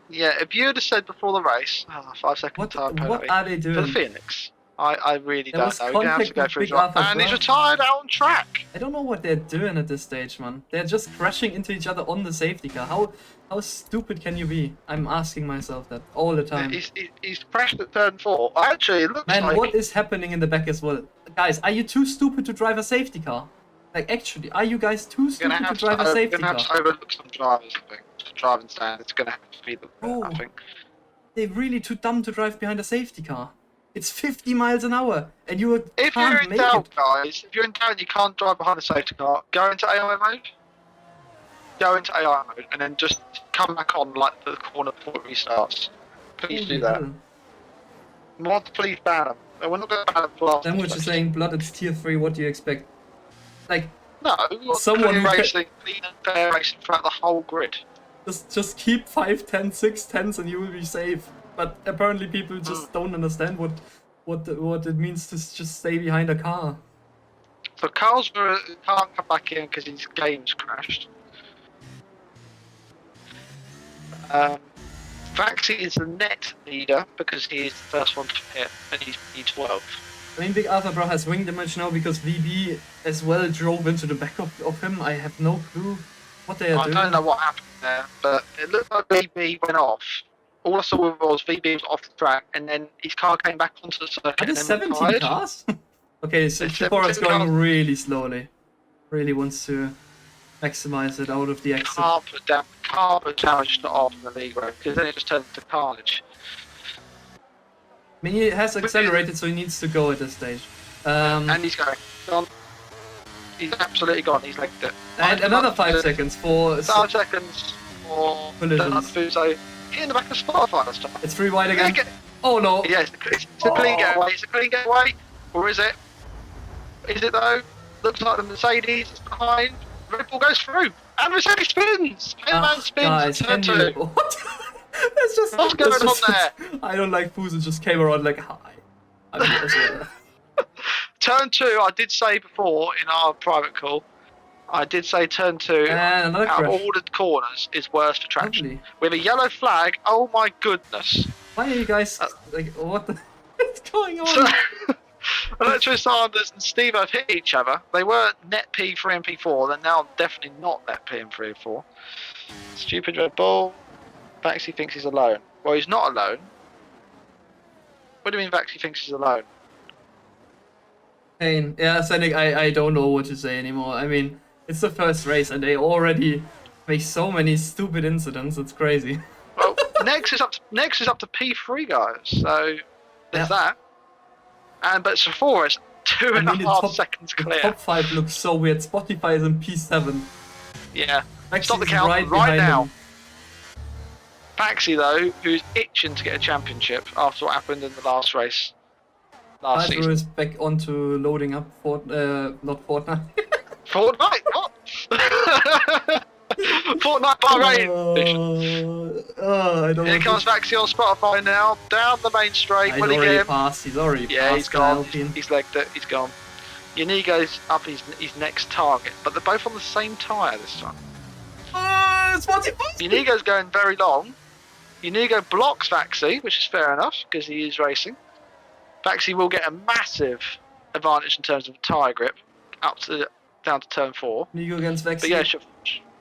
Yeah, if you had have said before the race, 5-second What time penalty are they for the doing? Phoenix. I really There don't was know. We're gonna have to contact go with through Big his Arthur and he's Brown. retired out on track. I don't know what they're doing at this stage, man. They're just crashing into each other on the safety car. How stupid can you be? I'm asking myself that all the time. He's crashed at turn 4. Actually, it looks Man, like what is happening in the back as well? Guys, are you too stupid to drive a safety car? Like, actually, are you guys too we're stupid gonna to have drive a to, safety gonna have car? to overlook some drivers. I think the driving stand. It's gonna have to be the. Oh. I think. They're really too dumb to drive behind a safety car. It's 50 miles an hour, and you If can't you're in make doubt, it. guys, if you're in doubt, and you can't drive behind a safety car. Go into AI mode. Go into AI mode, and then just come back on like the corner before it restarts. Please Holy do that. hell. Mod, please ban them. We're not going to ban them for last. Then what you're saying, Blood, it's tier 3, what do you expect? Like, No, we want Someone clean who racing, clean and fair racing throughout the whole grid. just keep 5, 10, 6 10s and you will be safe. But apparently people just don't understand what it means to just stay behind a car. So Carlsborough can't come back in because his game's crashed. Vaxi is the net leader because he is the first one to hit and he's P12. I mean, Big Arthur Bro has wing damage now because VB as well drove into the back of him. I have no clue what they are I doing. don't know what happened there, but it looked like BB went off all I saw was VB was off the track, and then his car came back onto the circuit. Are there and then went 17 tired. cars? Okay, so There's Shakora is 17 going cars. really slowly. Really wants to maximize it out of the exit. Can't put damage not off in the league road because then it just turns into carnage. I mean, he has accelerated, so he needs to go at this stage. And he's gone. He's absolutely gone. He's legged it. And another 5 seconds for... 5 seconds for Collisions. Fuso. Get in the back of Spotify this time. It's 3 wide again. Oh no! Yeah, it's a clean getaway. It's a clean getaway. Or is it? Is it though? Looks like the Mercedes is behind. Red Bull goes through. And Mercedes spins! Man spins. Guys, Turn can you... two. What? That's just... What's going that's on just- there? I don't like Fuso just came around like, hi. I'm here as well. Turn 2, I did say before in our private call, I did say turn 2 And another out of crash. all the corners is worse for traction. Lovely. With a yellow flag, oh my goodness. Why are you guys... like, what the... What's going on? So, Electro Sanders and Steve have hit each other. They were net P3 and P4, they're now definitely not net P and 3 and 4. Stupid Red Bull. Vaxi thinks he's alone. Well, he's not alone. What do you mean Vaxi thinks he's alone? Pain. Yeah, Senec, I don't know what to say anymore. I mean, it's the first race and they already make so many stupid incidents, it's crazy. Well, next is up to P3, guys. So there's that. And but Sephora is 2.5 seconds The clear. top 5 looks so weird. Spotify is in P7. Yeah. Vaxi Stop the is count right right behind now. him. Paxi though, who's itching to get a championship after what happened in the last race. Last Arthur season. is back onto loading up not Fortnite. Fortnite? What? Fortnite Bahrain edition. I don't Here want comes to... Vaxi on Spotify now, down the main straight. He's Will he already get him? passed. He's already Yeah, passed. he's gone. Alpine. He's legged it. He's gone. Yanigo's up his next target, but they're both on the same tyre this time. Spotify! Yanigo's going very long. Yanigo blocks Vaxi, which is fair enough because he is racing. Vaxi will get a massive advantage in terms of tyre grip down to turn 4. Nigo against Vaxi. But yeah,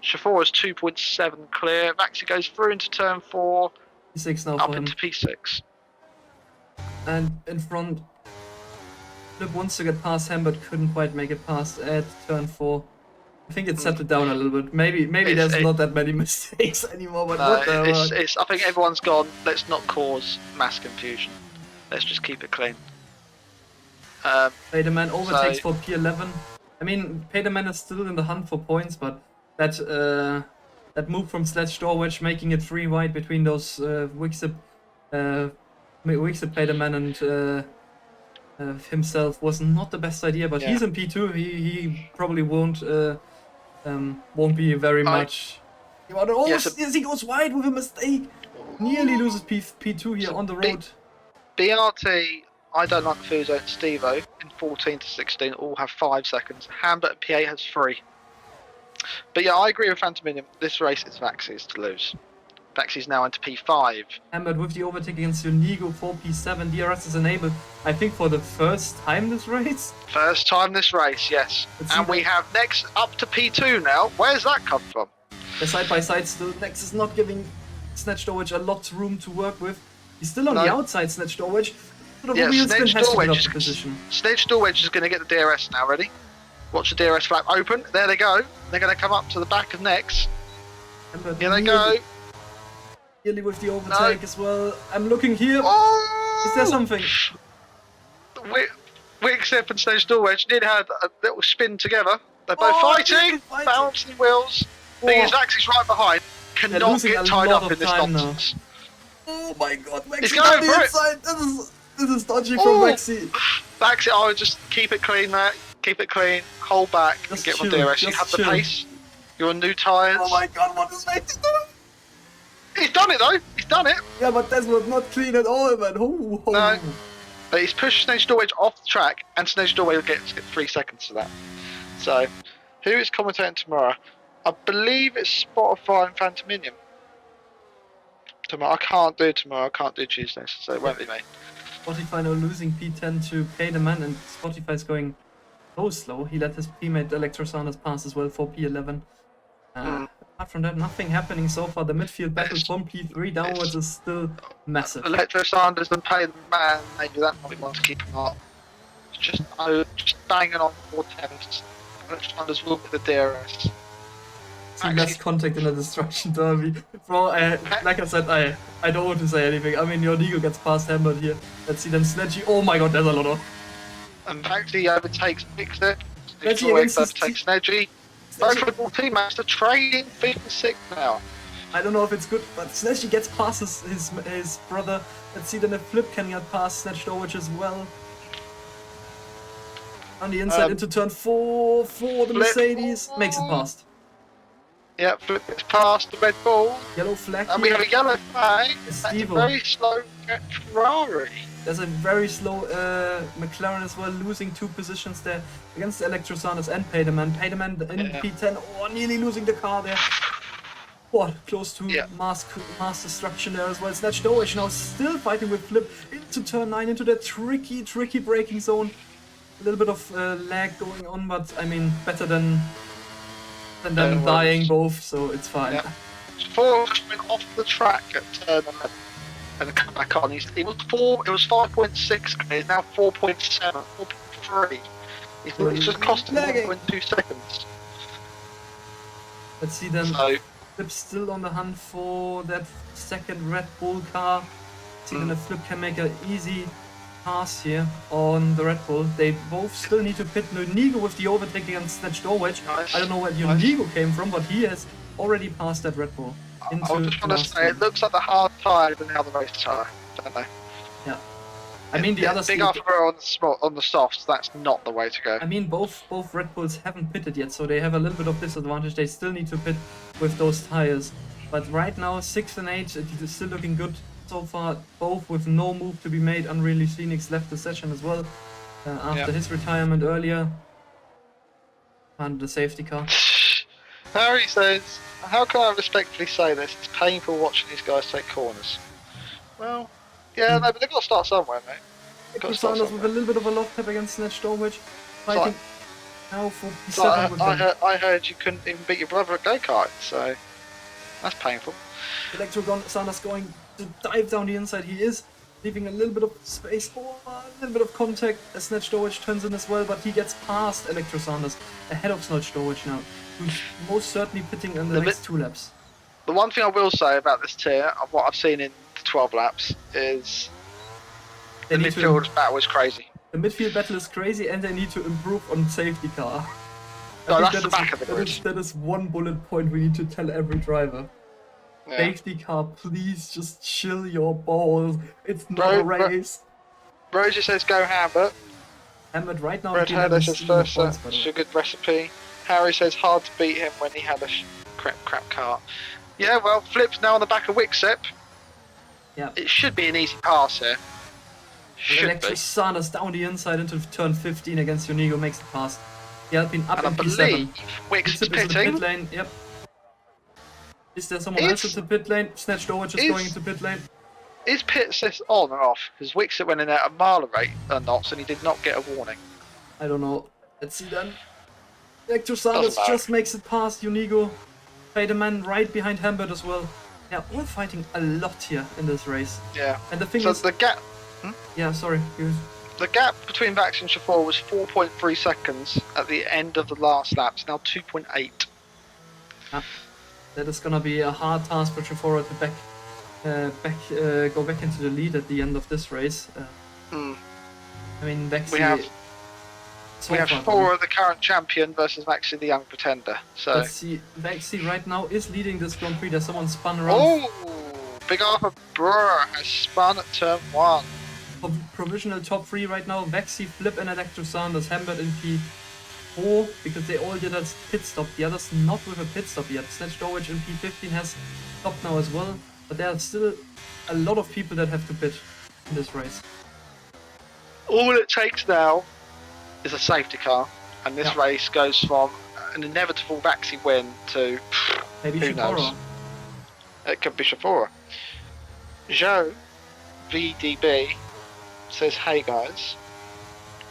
Shafor is 2.7 clear. Vaxi goes through into turn 4, P6 now up for him. into P6. And in front, Flip wants to get past him but couldn't quite make it past at turn 4. I think it settled down a little bit. Maybe there's not that many mistakes anymore, but what the I think everyone's gone, let's not cause mass confusion. Let's just keep it clean. Payderman overtakes for P11. I mean, Payderman is still in the hunt for points, but that move from Sledge Door Wedge, making it 3 wide between those Wixip Payderman and himself was not the best idea. But he's in P2. He probably won't be very much. Yes, he goes wide with a mistake. Nearly loses P2 here on the road. BRT, I don't like the Fuso and Stevo in 14 to 16 all have 5 seconds. Hambert and P8 has 3. But yeah, I agree with Phantominium. This race is Vaxi's to lose. Vaxi's now into P5. Hambert with the overtake against Unigo for P7. DRS is enabled, I think, for the first time this race. First time this race, yes. And we have next up to P2 now. Where's that come from? The side by side still. Next is not giving Snatch Dorwich a lot of room to work with. He's still on the outside, Snatch Dorwich. Yeah, Snedge Dorwich position. is going to get the DRS now. Ready? Watch the DRS flap open. There they go. They're going to come up to the back of next. Here they go. Nearly with the overtake as well. I'm looking here. Oh! Is there something? Wixip and Snedge Dorwich did have a little spin together. They're both fighting, bouncing wheels. Thing is, Vaxi's right behind. Cannot get tied up in this nonsense. Oh my god, He's going for inside. This is dodgy from Vaxi. Vaxi, I would just keep it clean, mate. Keep it clean, hold back, and get on DRS. You have the pace. You're on new tyres. Oh my god, what is Vaxi doing? He's done it though. He's done it. Yeah, but that was not clean at all, man. No. But he's pushed Snedge Dorwich off the track, and Snedge Dorwich will get 3 seconds to that. So, who is commentating tomorrow? I believe it's Spotify and Phantominium. Tomorrow, I can't do tomorrow. I can't do Tuesdays, so it won't be me. Spotify now losing P10 to Payderman, and Spotify's going so slow. He let his teammate Electro Sanders pass as well for P11. apart from that, nothing happening so far. The midfield battle from P3 downwards is still massive. Electro Sanders and Pay the Man, maybe that might be one to keep an eye on. Just banging on 410s. Electro Sanders will be the DRS. See less contact in the destruction derby. Bro, like I said, I don't want to say anything. I mean, your Nigo gets past Hammered here. Let's see then Snedgy. Oh my god, there's a lot of. And Baxi overtakes Mixer. Snedgy against his overtakes Snedgy. Both football teammates are trading 5th and 6th now. I don't know if it's good, but Snedgy gets past his brother. Let's see then if Flip can get past Snedge Norwich as well. On the inside into turn 4 for the Mercedes. Makes it past. Yeah, Flip gets past the Red Bull. Yellow flag And we here. have a yellow flag. It's That's a Stevo. very slow Ferrari. There's a very slow McLaren as well, losing 2 positions there against Electro Sanders and Paderman. Paderman in P10, nearly losing the car there. What, close to mass destruction there as well. Snatch Norwich now still fighting with Flip into turn 9, into that tricky braking zone. A little bit of lag going on, but I mean, better than them dying both, so it's fine. Yeah. 4 went off the track at turn 11 and come back on. It was 5.6, it's now 4.7, 4.3. It's just cost him 1.2 seconds. Let's see then. So, Flip still on the hunt for that second Red Bull car. See then if Flip can make an easy pass here on the Red Bull. They both still need to pit. Nigo with the overtake against Snatch Norwich. Nice. I don't know where Nigo came from, but he has already passed that Red Bull. I was just going to say, it looks like the hard tyre than the other race tyre, don't they? Yeah. I mean, the other big offer on the softs, that's not the way to go. I mean, both Red Bulls haven't pitted yet, so they have a little bit of disadvantage. They still need to pit with those tires. But right now, 6 and 8, it is still looking good so far. Both with no move to be made. Unreally Phoenix left the session as well after his retirement earlier. And the safety car. Harry says, how can I respectfully say this? It's painful watching these guys take corners. Well, yeah, no, but they've got to start somewhere, mate. They've got to start Sanders with a somewhere. little bit of a loft tap against Snatch Norwich. Fighting now for P7 So with them. I heard you couldn't even beat your brother at go-kart, so that's painful. Sanders going to dive down the inside. He is leaving a little bit of space or a little bit of contact as Snatch Norwich turns in as well, but he gets past Electro Sanders ahead of Snatch Norwich now, who's most certainly pitting in the next 2 laps. The one thing I will say about this tier, of what I've seen in the 12 laps, is the midfield battle is crazy. The midfield battle is crazy, and they need to improve on safety car. No, that's the back of the grid. That is one bullet point we need to tell every driver. Yeah. Safety car, please just chill your balls. It's not a race. Roger says go Hamlet. Hamlet right now. Red Head says first sugar recipe. Harry says hard to beat him when he had a crap cart. Yeah, well, Flip's now on the back of Wixip. Yeah. It should be an easy pass here. Electro Sanders down the inside into turn 15 against Yonigo makes the pass. The Alpine up And in I P7. believe Wix is Wixip is in the pit pitting. lane. Yep. Is there someone else in the pit lane? Snatch Norwich is going into pit lane. Is pit assist on or off? Because Wixip went in at a mile rate knots and he did not get a warning. I don't know. Let's see then. Electro Sanders just makes it past Unigo. Spider-Man right behind Hambert as well. Yeah, we're fighting a lot here in this race. Yeah. And the thing So is... the gap... Yeah, sorry. The gap between Vax and Chafor was 4.3 seconds at the end of the last lap. It's now 2.8. Yeah. That is gonna be a hard task for Trafora to go back into the lead at the end of this race. I mean, Vexy... We have 4 of the current champion versus Maxi the young pretender. So let's see. Vexy right now is leading this Grand Prix. There's someone spun around. Oh, Big Arthur Brewer has spun at turn 1. Provisional top 3 right now. Vexy, Flip, and Electro Sanders. Hambert in P4 because they all did a pit stop. The others not with a pit stop yet. Snatch Norwich in P15 has stopped now as well. But there are still a lot of people that have to pit in this race. All it takes now is a safety car, and this race goes from an inevitable Vaxi win to maybe who knows? It could be Shafora. Joe VDB says, "Hey guys."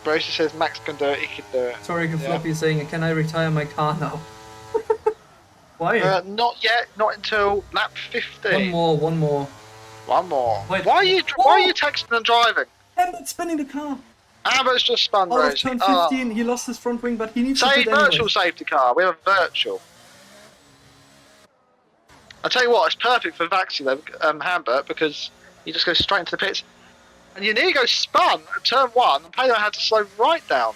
Rosa says, "Max can do it. He can do it." Sorry, Floppy is saying, "Can I retire my car now?" Why? Not yet. Not until lap 15. One more, one more. One more. Wait. Why are you Oh! texting and driving? Hamlet's spinning the car. Albert's just spun, Out of Rosie. turn 15, he lost his front wing, but he needs to Say pit virtual anyways. safety car. We have a virtual. I tell you what, it's perfect for Vaxi though, Hambert, because you just go straight into the pits. And Inigo spun at turn 1, and Pedro had to slow right down.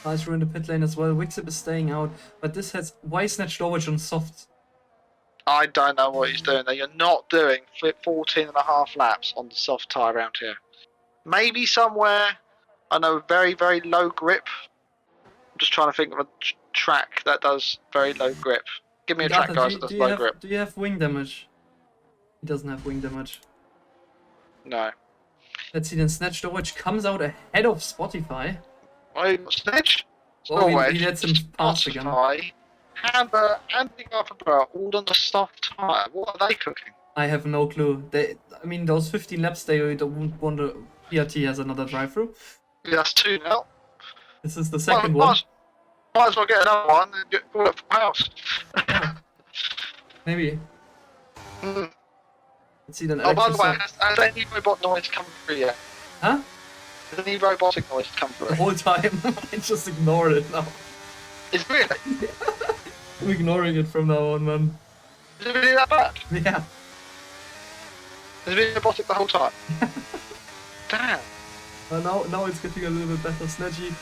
Nice in the pit lane as well. Wixip is staying out, but this has why snatched Norwich on soft. I don't know what he's doing there. You're not doing 14 and a half laps on the soft tyre around here. Maybe somewhere, I know, very, very low grip. I'm just trying to think of a track that does very low grip. Give me a track, guys, that does low grip. Do you have wing damage? He doesn't have wing damage. No. Let's see then. Snatched Norwich comes out ahead of Spotify. Oh, Snitch? Oh, he lets him pass again. Hamber and the Gothenburg all on the soft tyre. What are they cooking? I have no clue. I mean, those 15 laps, they don't want to. PRT has another drive-through. Yeah, that's 2 now. This is the second one. Might as well get another one and get call it for house. Yeah. Maybe. Mm. Let's see then. Oh, by the way, has any robot noise come through yet? Huh? Has any robotic noise come The through? whole time. I just ignored it now. Is really? I'm ignoring it from now on, man. Is it really that bad? Yeah. Has it been robotic the whole time? Damn. Now it's getting a little bit better. Snedgy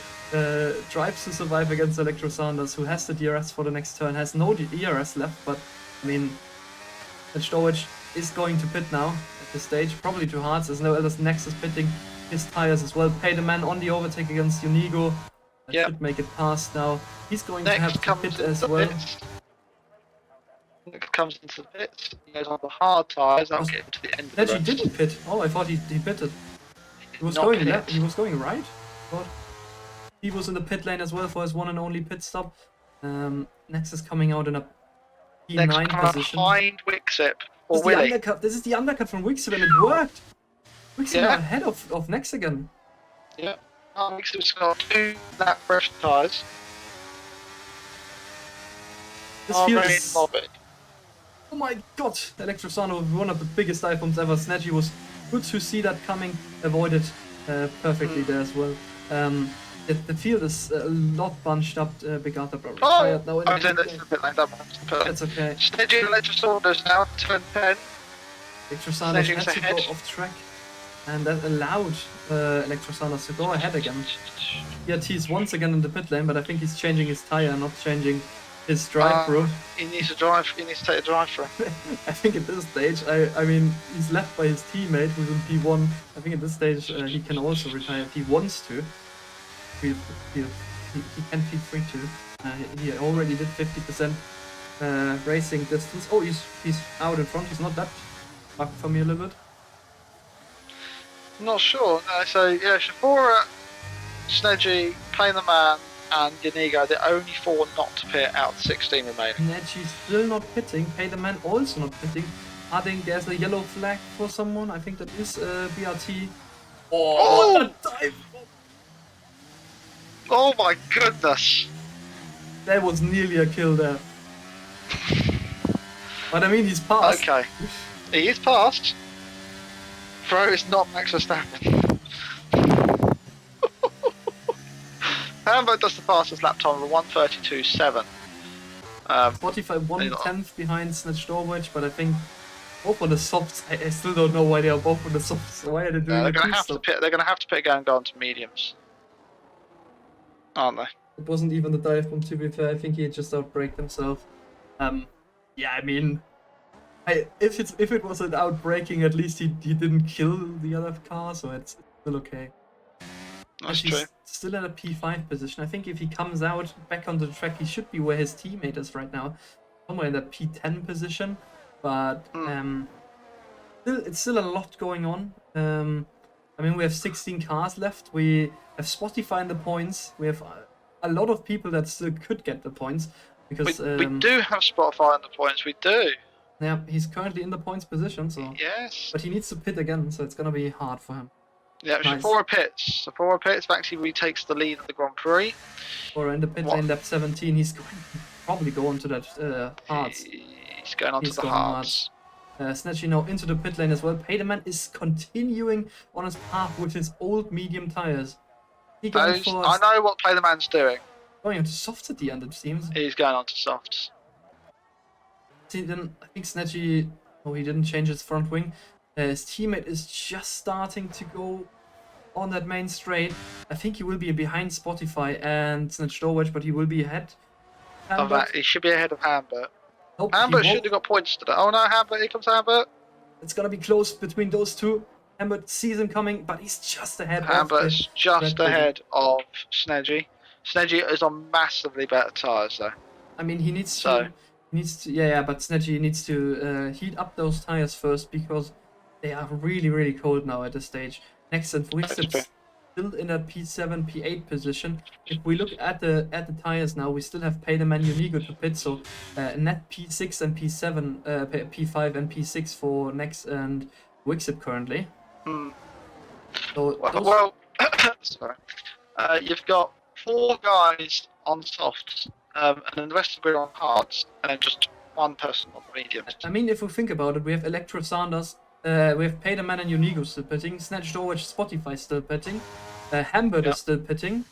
drives to survive against Electro Sanders, who has the DRS for the next turn, has no DRS left, but I mean, Storage is going to pit now at this stage, probably too hard. There's no Elders Nexus pitting his tires as well. Pay the man on the overtake against Unigo. That should make it past now. He's going to have to pit as well. Next comes into the pits. He goes on the hard tyres. I'll get to the end of the Snedgy race. didn't pit. Oh, I thought he pitted. He was Not going pit. left. He was going right. But he was in the pit lane as well for his one and only pit stop. Nexus coming out in a P9 Next position. behind Wixip or This is the Willie. undercut. This is the undercut from Wixip and it worked. Wixip Yeah. ahead of Nex again. Yeah. Wixip's got 2 lap fresh tyres. This Oh, field very is... morbid. Oh my god! Electrosano with one of the biggest dive bombs ever. Snedgy was good to see that coming. Avoided perfectly there as well. The field is a lot bunched up. Big Arthur probably tired now. I was in the pit lane. That's okay. Snedgy and Electrosaurus now, turn 10. Electrosano Snedgy had was to ahead. go off track. And that allowed Electrosano to go ahead again. He's once again in the pit lane, but I think he's changing his tire, not changing his drive through. He needs to drive. He needs to take a drive through. I think at this stage, I mean, he's left by his teammate who's in P1. I think at this stage he can also retire if he wants to. He can feel free to. He already did 50% racing distance. Oh, he's out in front. He's not that far from me a little bit. I'm not sure. No, so yeah, Shafora, Snedgy, Play the Man, and Inigo, the only 4 not to pit out of 16 remaining. Nedgy's still not pitting. Pay the man also not pitting. I think there's a yellow flag for someone. I think that is BRT. Oh! What a dive! Oh my goodness! That was nearly a kill there. But I mean, he's passed. Okay, he is passed. Bro, it's not Max Verstappen. Hamburg does the fastest lap time of 1:32.7. Spotify 1/10 behind Snatch Norwich, but I think both on the softs. I still don't know why they are both on the softs. Why are they doing They're the gonna have to stop? pit. They're gonna have to pit again and go on to mediums, aren't they? It wasn't even the dive bomb, to be fair. I think he just outbraked himself. Yeah, I mean, if it was an outbreaking, at least he didn't kill the other car, so it's still okay. That's He's true. still in a P5 position. I think if he comes out back onto the track, he should be where his teammate is right now, somewhere in that P10 position. But it's still a lot going on. I mean, we have 16 cars left. We have Spotify in the points. We have a lot of people that still could get the points because We do have Spotify on the points. We do. yeah, he's currently in the points position. So, Yes. but he needs to pit again, so it's gonna be hard for him. Yeah, Nice. Shafora pits. Shafora pits actually retakes the lead of the Grand Prix. Or in the pit What? lane, lap 17, he's going probably go onto that hards. He's going on He's to the going hards. Snatchy now into the pit lane as well. Payderman is continuing on his path with his old medium tires. He going for I know what Play the Man's doing. going into softs at the end, it seems. He's going on to softs. I think Snatchy, oh, he didn't change his front wing. His teammate is just starting to go on that main straight. I think he will be behind Spotify and Snatch Storwedge, but he will be ahead. Of that, he should be ahead of Hambert. Nope, Hambert should have got points today. Oh no, Hambert! Here comes Hambert. It's gonna be close between those two. Hambert sees him coming, but he's just ahead. Hambert's just ahead of Snedgy. Snedgy is on massively better tyres though. I mean, he needs to, but Snedgy needs to heat up those tires first because they are really, really cold now at this stage. Next and Quickstep's still in that P7, P8 position. If we look at the tires now, we still have Payderman Unigo to pit, so net P6 and P7, P5 and P6 for Nex and Wixip currently. So sorry. You've got 4 guys on softs, and then the rest of the grid on hards, and then just 1 person on the mediums. I mean, if we think about it, we have Electro Sanders, we have Payderman and Unigo still pitting, Snatch Storage, Spotify still pitting, Hambert is still pitting,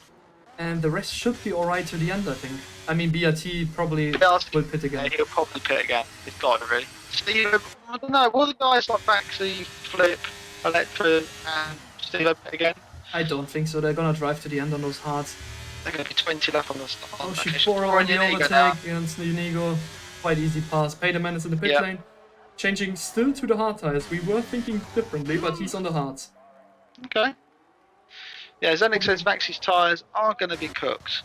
and the rest should be alright to the end, I think. I mean, BRT probably will pit again. Yeah, he'll probably pit again. He's got it, really. Steve, I don't know, will the guys like Baxi, Flip, Electro, and Steve pit again? I don't think so. They're gonna drive to the end on those hards. They're going to be 20 left on the start. Oh, Shifora on the overtake against Unigo. Quite easy pass. Payderman is in the pit lane. Changing still to the hard tires. We were thinking differently, but he's on the hards. Okay. Yeah, Zenix says Maxi's tyres are going to be cooked.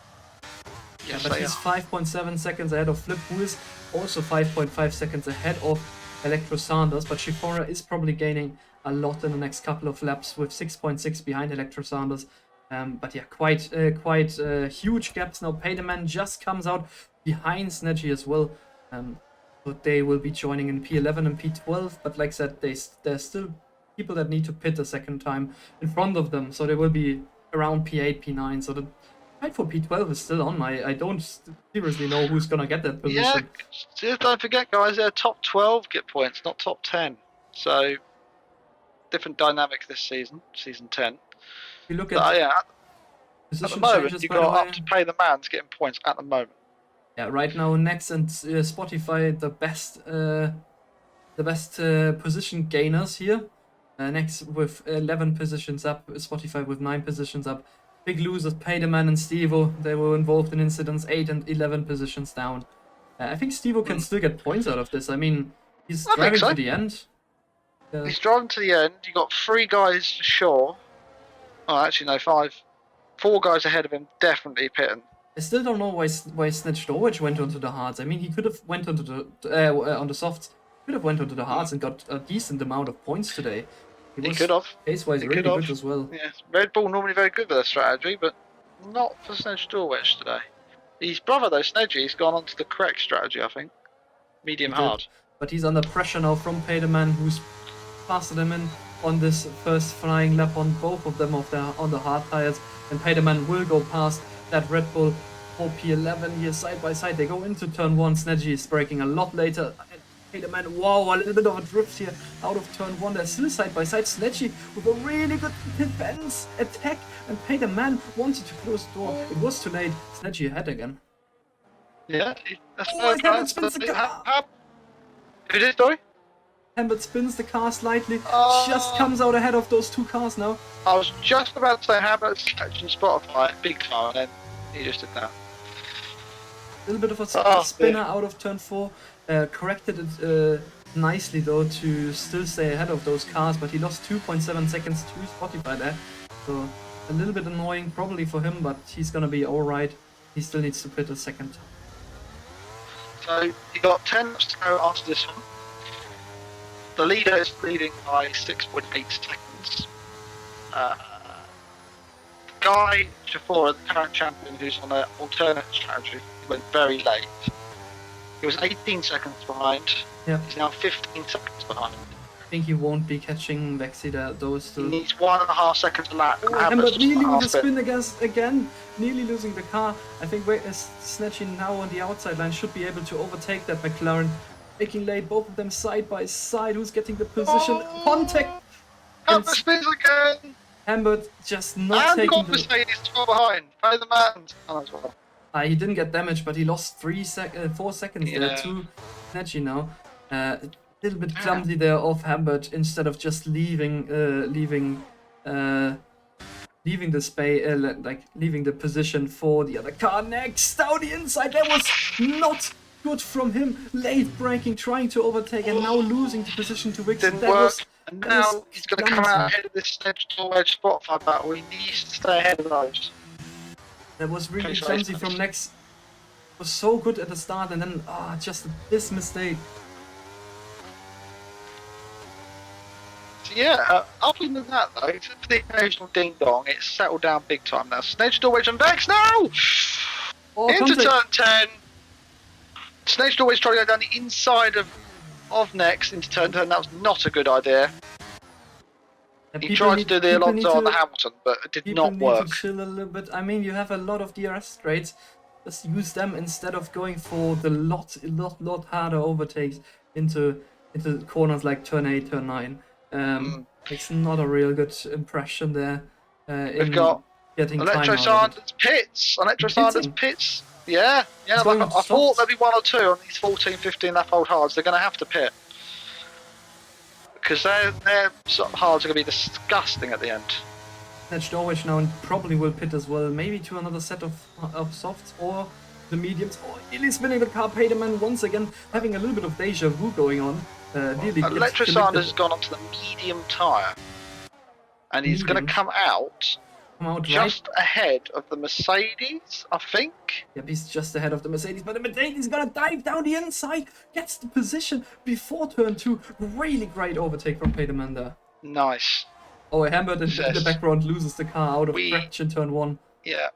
Yes, but he's 5.7 seconds ahead of Flip, who is also 5.5 seconds ahead of Electro Sanders. But Shifora is probably gaining a lot in the next couple of laps with 6.6 behind Electro Sanders. But yeah, quite huge gaps now. Payderman just comes out behind Snedgy as well. But they will be joining in P11 and P12. But like I said, there's still people that need to pit a second time in front of them. So they will be around P8, P9. So the fight for P12 is still on. I don't seriously know who's going to get that position. Yeah, don't forget, guys, they're top 12 get points, not top 10. So different dynamic this season, season 10. If you look at the moment, changes, you got up to pay the man to getting points at the moment. Yeah, right now Nex and Spotify the best position gainers here. Nex with 11 positions up, Spotify with 9 positions up. Big losers, Payderman and Stevo, they were involved in incidents 8 and 11 positions down. I think Stevo can still get points out of this. I mean, he's driving to the end. He's driving to the end. You got 3 guys for sure. Oh, actually, no, 5. 4 guys ahead of him, definitely pitting. I still don't know why Snatch Storage went onto the hards. I mean, he could have went onto the on the softs. Could have went onto the hards and got a decent amount of points today. He could have. Pace-wise, really good as well. Yeah, Red Bull normally very good with their strategy, but not for Snedgy Storwedge today. His brother though, Snedgy, he's gone on to the correct strategy, I think. Medium hard. But he's under pressure now from Payderman, who's faster than him on this first flying lap on both of them on the hard tires. And Payderman will go past that Red Bull for P11 here side by side. They go into turn 1. Snedgy is braking a lot later. Payderman, wow, a little bit of a drift here out of turn 1. They're still side by side. Snedgy with a really good defense attack. And Payderman wanted to close the door. It was too late. Snedgy ahead again. Yeah, that's Hambert spins the car. Who did, sorry? Hambert spins the car slightly. Just comes out ahead of those 2 cars now. I was just about to say Hambert's catching Spotify, big car, and then he just did that. A little bit of a spinner out of turn 4. Corrected it nicely though to still stay ahead of those cars, but he lost 2.7 seconds to Spotify there. So a little bit annoying probably for him, but he's gonna be alright. He still needs to pit a second time. So you got 10 laps to go after this one. The leader is leading by 6.8 seconds. Guy Shafora, the current champion, who's on an alternate strategy, went very late. He was 18 seconds behind. Yeah. He's now 15 seconds behind. think he won't be catching Vexi there, those He two. needs 1.5 seconds to lap. Oh, Hamburg nearly with the spin again, nearly losing the car. I think Snatchy now on the outside line should be able to overtake that McLaren. Making late, both of them side by side. Who's getting the position? Contact! Hamburg spins again! Hamburg just not And taking got Mercedes 12 behind. Pay the man. Oh, as well. He didn't get damaged, but he lost 4 seconds there Yeah. to Snatchy now. A little bit clumsy there of Hamburg instead of just leaving the space, leaving the position for the other car next. Down the inside, that was not good from him. Late braking, trying to overtake, and now losing the position to Wixon. Didn't That work. was And that now was he's going to come clumsy. out ahead of this Snedge wedge Spotify battle. He needs to stay ahead of those. That was really Please, clumsy please. from Nex. Was so good at the start, and then just this mistake. So yeah, other than that though, except for the occasional ding dong, it's settled down big time now. Snedge wedge and Vex now! Oh, Into contact. turn 10. Snedge always trying to go down the inside of Next into turn 10. That was not a good idea. Yeah, He people tried to need- do the people need Alonso on to- the Hamilton, but it did People not need work. to chill a little bit. I mean, you have a lot of DRS straights. Just use them instead of going for the lot harder overtakes into corners like turn 8, turn 9. It's not a real good impression there. We've got getting Electro time out of it. Sanders pits. Electro Pitting? Sanders pits. Yeah. He's I going on thought softs? there'd be 1 or 2 on these 14, 15 lap old hards. They're going to have to pit. Because their sort of hards are going to be disgusting at the end. Snatched Norwich now and probably will pit as well. Maybe to another set of softs or the mediums. Oh, nearly spinning the car. Paderman once again having a little bit of deja vu going on. Nearly gets Electro convicted. Sanders has gone onto the medium tyre. And he's going Medium? to come out Come out right. just ahead of the Mercedes, I think. Yep, he's just ahead of the Mercedes, but the Mercedes is gonna dive down the inside, gets the position before turn 2. Really great overtake from Peterman there. Nice. Oh, Hamburg in the Yes. background loses the car out of We- fraction turn 1. Yeah.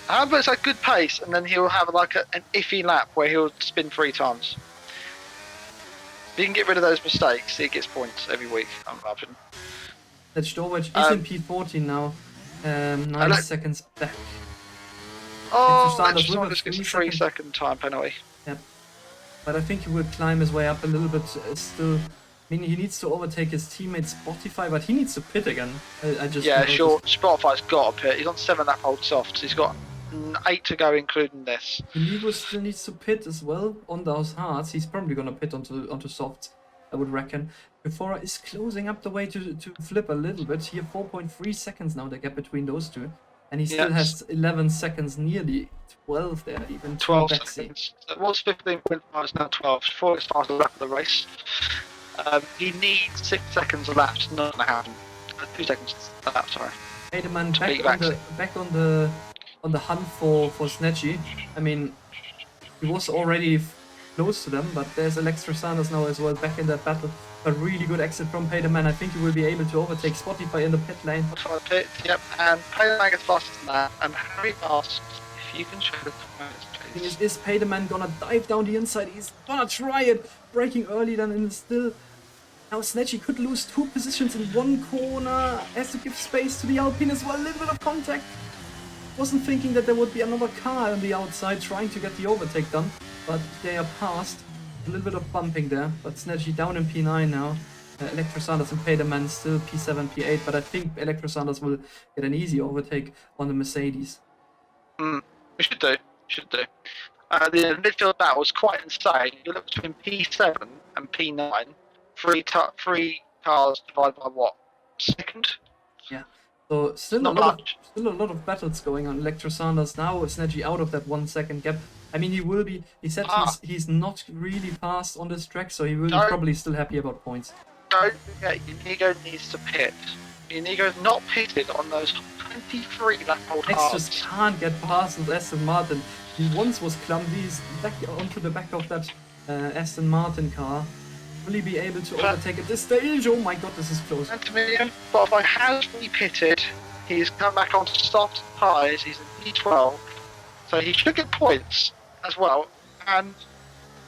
Hamburg's at good pace, and then he'll have like an iffy lap where he'll spin 3 times. If he can get rid of those mistakes, he gets points every week, I'm imagining. That Storwich is in P14 now. 9 like- seconds back. Oh, Sanders Electro with a Sanders gets a 3 3-second time penalty. But I think he will climb his way up a little bit still. I mean, he needs to overtake his teammate Spotify, but he needs to pit again. I just Yeah, noticed. sure. Spotify's got a pit. He's on 7 lap old softs. He's got 8 to go, including this. Inigo still needs to pit as well on those hards. He's probably gonna pit onto softs, I would reckon. Before is closing up the way to flip a little bit. Here 4.3 seconds now the gap between those two. And he still has 11 seconds, nearly 12 there, even 12 Bexy. seconds. So it was 15.5, it's now 12. Before it started the lap of the race. He needs 6 seconds a lap. It's not going to happen. 2 seconds a lap, sorry. Peterman beat back on the hunt for Snatchy. I mean, he was already close to them, but there's Electro Sanders now as well back in that battle. A really good exit from Peterman. I think he will be able to overtake Spotify in the pit lane. Try the pit, yep. And Payman gets faster than that. And Harry asks if you can show the tires, Thing please. is Peterman gonna dive down the inside? He's gonna try it, braking early then and still. Now Snatchy could lose 2 positions in one corner. Has to give space to the Alpine as well. A little bit of contact. Wasn't thinking that there would be another car on the outside trying to get the overtake done, but they are past. A little bit of bumping there, but Snatchy down in P9 now. Electro Sanders and Peterman still P7, P8, but I think Electro Sanders will get an easy overtake on the Mercedes. We should do. The midfield battle was quite insane. You look between P7 and P9. 3 cars divided by what? Second? So still Not a lot much. of battles going on. Electro Sanders now Snatchy out of that 1 second gap. I mean, he will be. He said he's not really fast on this track, so he will be No. probably still happy about points. Don't forget, Inigo needs to pit. Inigo's not pitted on those 23 lap old Next hards. just can't get past with Aston Martin. He once was clumsy. He's back onto the back of that Aston Martin car. Will he be able to overtake at this stage? Oh my god, this is close. Antonio, Spotify has re-pitted. He's come back onto soft tyres. He's in P12. So he should get points as well. And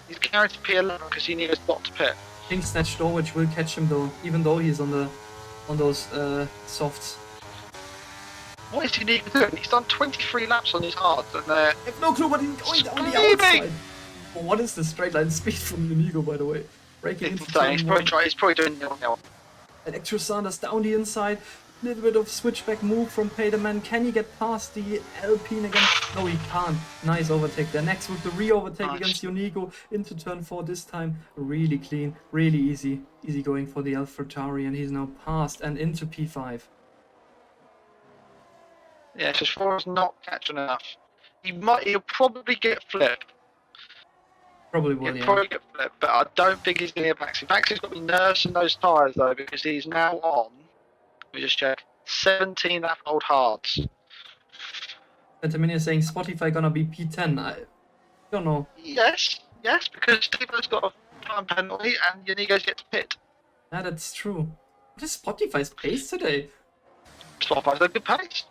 he's guaranteed P11 because he needs not to pit. think Snatch Norwich will catch him though, even though he's on those softs. What is Unique doing? He's done 23 laps on his hards, and they're I have no clue what he's going down the Screaming! outside. Oh, what is the straight line speed from Unigo, by the way? Breaking into insane. He's turn probably, one. he's probably doing 0-0. Electro Sanders down the inside. Little bit of switchback move from Peterman. Can he get past the Alpine again? No, he can't. Nice overtake there. Next with the re-overtake Nice. against Unigo into turn 4 this time. Really clean, really easy. Easy going for the AlphaTauri, and he's now passed and into P5. Yeah, just Forrest's not catching enough. He'll probably get flipped. Probably will, He'll yeah. probably get flipped, but I don't think he's going to get Baxi. Baxi's got to be nursing those tyres though, because he's now on. Let me just check. 17 lap old hards. Pentamini is saying Spotify gonna be P10. I don't know. Yes, because Stevo's got a time penalty and Yanigos get to pit. Yeah, that's true. What is Spotify's pace today? Spotify's a good pace.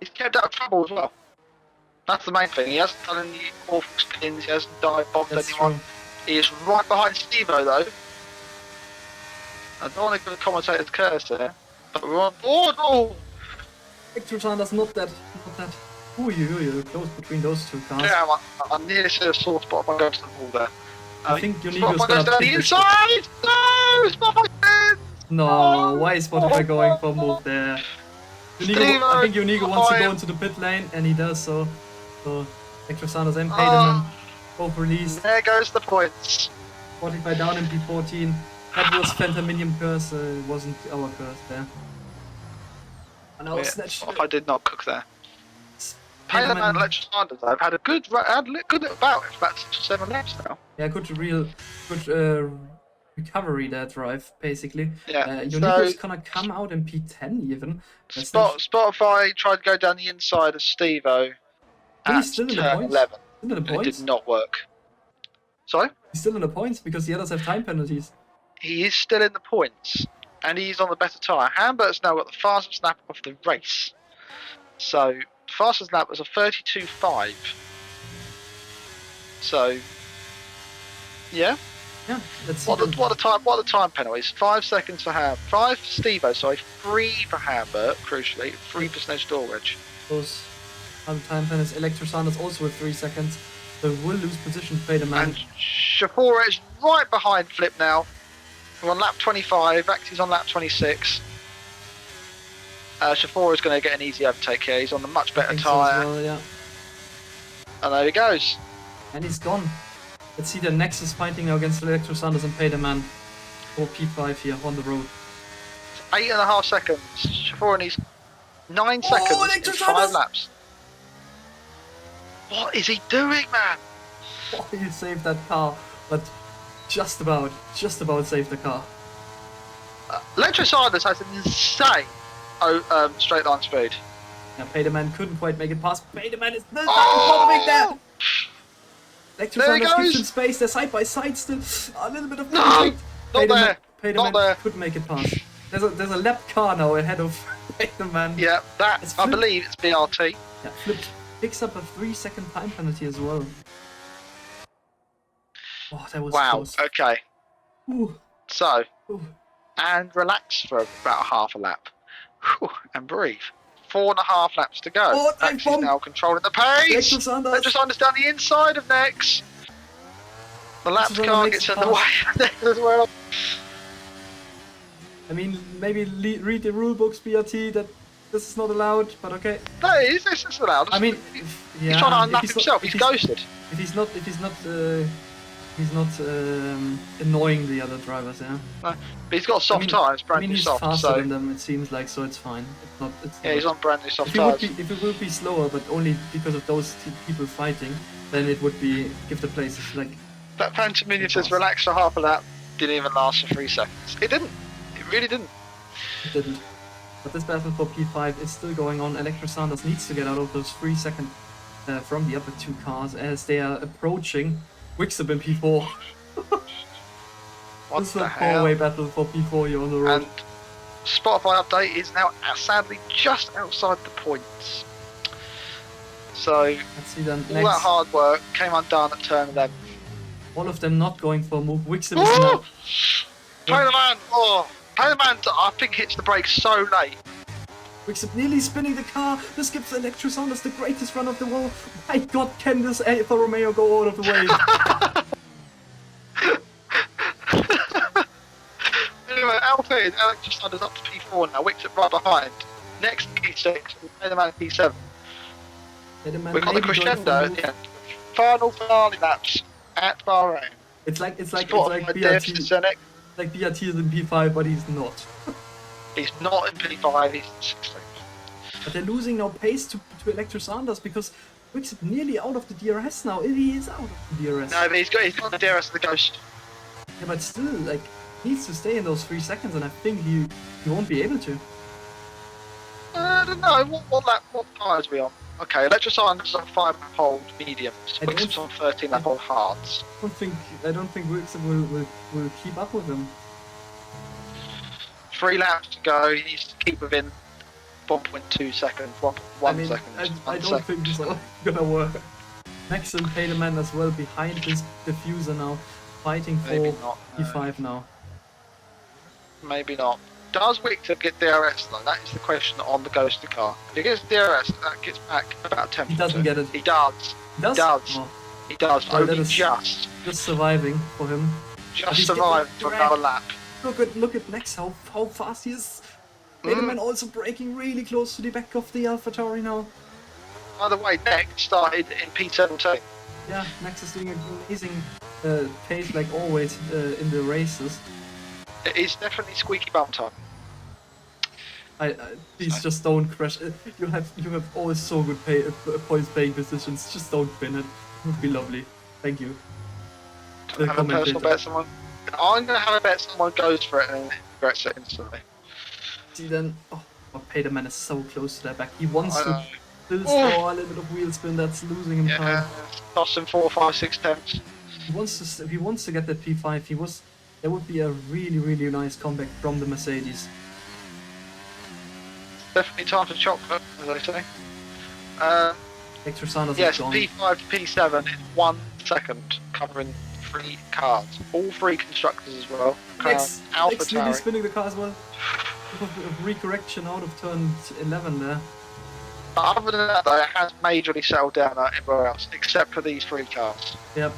He's kept out of trouble as well. That's the main thing. He hasn't done any awful spins. He hasn't dive bombed That's anyone. true. He is right behind Stevo though. I don't want to give the commentator's curse there, but we're on board. Oh, Electro Sanders not that. Ooh, close between those two cars. damn! I nearly said a sore spot if I go to the wall there. I think Unigo's Spotify goes gonna down the pick this- inside. No, Spotify. No, why is Spotify going for a move there? I think Unigo wants to go into the pit lane, and he does so. So, Electro Sanders and Peterman both released. There goes the points. Spotify down in P14. That was Phantominium curse, it wasn't our curse there. And now Snatch. Spotify did not cook there. Taylor Peterman- and Electro Sanders though have had a good little bout for about 7 laps now. Yeah, good recovery there drive, basically. Yeah, Unigo's so gonna come out in P10 even. Spotify tried to go down the inside of Stevo But at he's still in the turn points. 11. Still in the And it points. did not work. Sorry? He's still in the points because the others have time penalties. He is still in the points, and he's on the better tyre. Hambert's now got the fastest lap of the race. So, the fastest lap was a 32.5. So, yeah. Yeah, let's see. What are the time penalties? 5 seconds for 5 for Stevo, sorry, 3 for Hambert, crucially, 3 for Snedge Dorwich. Those other time penalties. Electro Sanders also with 3 seconds. So will lose position, Peterman. And Shafora is right behind Flip now. We're on lap 25, Vaxi's on lap 26. Shafora is going to get an easy overtake here. He's on the much better tyre. Well, yeah. And there he goes. And he's gone. Let's see the Nexus fighting now against Electro Sanders and Peterman for P5 here on the road. 8.5 seconds. Shafora needs 9 seconds Electro in 5 Sanders! laps. What is he doing, man? Oh, he saved that car, but just about saved the car. Electro Sanders has an insane straight line speed. Yeah, Peterman couldn't quite make it past. Peterman is the Oh! bombing there. Electro There he Sanders keeps goes. in space. They're side by side still. A little bit of No! contact. Not there. Peterman Not there. couldn't make it past. There's a lap car now ahead of Peterman. Yeah, that, It's I Flip. believe it's BRT. Yeah, Flip picks up a 3-second time penalty as well. Oh, that was Wow, close. okay. Ooh, So, ooh. and relax for about half a lap. Whew, and breathe. 4.5 laps to go. Oh, dive Max is bomb. now controlling the pace. Electro Sanders. Electro Sanders down the inside of Nex. The lap Electro car Sanders gets makes in the way as well. I mean, maybe read the rule books, BRT, that this is not allowed, but okay. No, this is allowed. I mean, he's yeah, trying to if unlap he's himself. Not, He's ghosted. If he's not annoying the other drivers, yeah. But he's got soft tyres, I brand mean, new he's soft. faster So than them, it seems like, so it's fine. It's not. It's yeah, not. he's on brand new soft If it, would tyres. be, if it will be slower, but only because of those people fighting, then it would be give the places like. That Phantom Minion says relax for half a lap. Didn't even last for 3 seconds. It didn't. It really didn't. It didn't. But this battle for P5 is still going on. Electro Sanders needs to get out of those 3 seconds from the other 2 cars as they are approaching Wixup in P4. What This is the a hell? 4-way battle for P4 here on the road. And Spotify update is now sadly just outside the points. So Let's see then all next. that hard work came undone at turn 11. All of them not going for a move. Wixom is Oh! now. Payman! Oh! Payman, I think, hits the brakes so late. Wixom nearly spinning the car. This gives Electro Sounders the greatest run of the world. My God, can this Alfa Romeo go out of the way? Anyway, Alpha and Alex just up to P4 now. Wixom right behind. Next P6, Payman P7. We've got the crescendo at the end. Final finale laps at Bahrain. It's like Spotted by BRT. Dave Senek. Like BRT is in P5, but he's not. He's not in P5, he's in 16th. But they're losing now pace to Electro Sanders because Wixom nearly out of the DRS now. He is out of the DRS. No, but he's got the DRS of the Ghost. Yeah, but still, like, he needs to stay in those 3 seconds, and I think he won't be able to. I don't know, what tyres are we on? Okay, Electroscience is on 5 lap hold mediums. Wixom's on 13 lap hold hards. I don't think Wixom will keep up with him. 3 laps to go, he needs to keep within 1.2 seconds, 1 second. I don't think it's all gonna work. Max and Payman as well behind this diffuser now, fighting for Maybe not, no. P5 now. Maybe not. Does Wixom get DRS though? That is the question on the Ghoster car. If he gets DRS, that gets back about 10%. He doesn't get it. He does. He does? Oh. He does. Well, that Only is just surviving for him. just survived for getting another lap. Look at Max, how fast he is. Payman also braking really close to the back of the AlphaTauri now. By the way, next started in P17. Yeah, Max is doing an amazing pace like always in the races. It is definitely squeaky bum time. Please just don't crash. You have always so good points paying positions. Just don't win it. It would be lovely. Thank you. Have a personal bet someone. I'm gonna have a bet someone goes for it and regrets it instantly. See then, Payman is so close to that back. He wants I to know. still score a little bit of wheel spin. That's losing him Yeah, time. toss him 4, 5, 6 tenths. He wants to get that P5. That would be a really nice comeback from the Mercedes. Definitely time for chocolate, as I say. Electro Sanders Yes, is gone. P5 to P7 in 1 second, covering 3 cars. All 3 constructors as well. Next nearly AlphaTauri. spinning the car as well. A recorrection out of turn 11 there. But other than that, though, it has majorly settled down everywhere else, except for these 3 cars. Yep.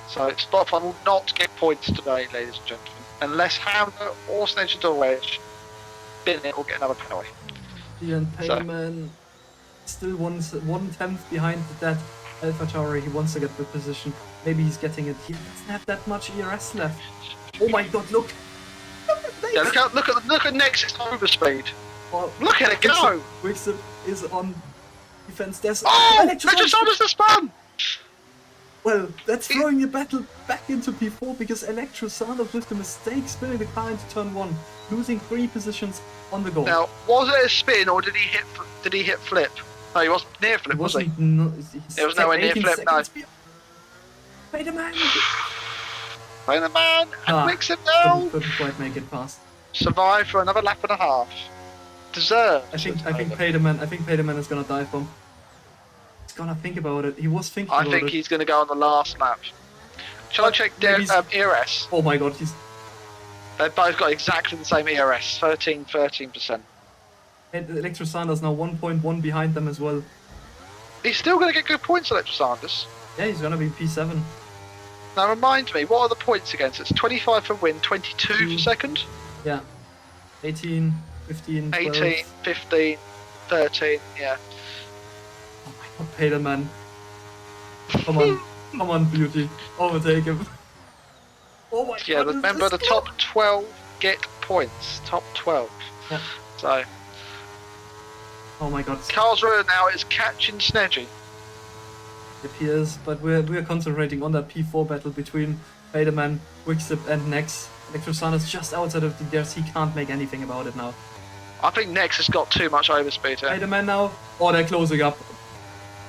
So Spotify will not get points today, ladies and gentlemen, unless Hammer or Snedge or Wedge bin it or get another penalty. Ian Payman still 1/10 behind that AlphaTauri. He wants to get the position. Maybe he's getting it. He doesn't have that much ERS left. Oh my God! Look! Yeah, look at Nexus overspeed. Oh, Look at it go! Wixom is on defense. There's Oh! Electro Electro Sanders the spun! Well, that's throwing the battle back into P4 because Electro Sanders with the mistake spinning the car into turn 1, losing 3 positions on the goal. Now, was it a spin or did he hit flip? No, he wasn't near flip, was he? It was nowhere near flip, no. Wait a minute! Play the man and Wixom now! Couldn't quite make it past. Survive for another lap and a half. Deserved. I think Payman is gonna dive bomb. He's gonna think about it. He was thinking about it. I think he's going to go on the last lap. Shall I check ERS? Oh my God, They've both got exactly the same ERS, 13%. Electro Sanders now 1.1 behind them as well. He's still going to get good points, Electro Sanders. Yeah, he's gonna be P7. Now remind me, what are the points against? It's 25 for win, 22 for second? Yeah. 18, 15, 12. 18, 15, 13, yeah. Oh my God, Payman. Come on, beauty. Overtake him. Oh my Yeah, God. remember the top 12 get points. Top 12. Yeah. So, Oh my God. Karlsruhe now is catching Snedgy. It appears, but we're concentrating on that P4 battle between Payman, Wixom, and Nex. Electro Sanders just outside of the DRS. He can't make anything about it now. I think Nex has got too much overspeed here. Payman now. Oh, they're closing up.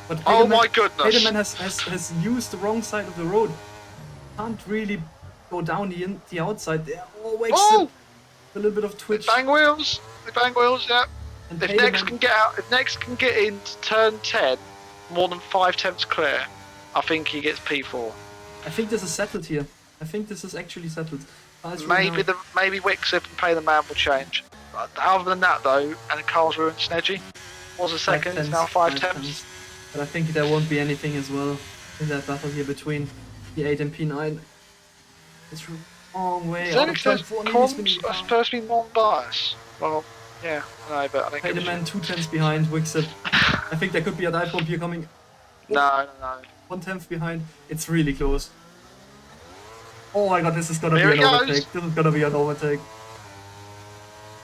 But Oh my goodness. Payman has used the wrong side of the road. Can't really go down the outside there. Oh, Wixom. Oh! A little bit of twitch. They bang wheels, yeah. And If Payman- Nex can get out, if Nex can get into turn 10, more than 5 tenths clear, I think he gets P4. I think this is settled here. I think this is actually settled. Maybe Wixip and Pay the Man will change. Other than that, though, and Carlsruhe and Snedgy was a second. It's now 5 tenths. But I think there won't be anything as well in that battle here between P8 and P9. It's a long way out of turn 4. Comms are supposed to be non-bias. Well, yeah, no, but I think Pay the Man 2 tenths behind Wixip. I think there could be a dive bomb here coming. No. 1/10 behind. It's really close. Oh my god, this is gonna Here be an overtake. This is gonna be an overtake.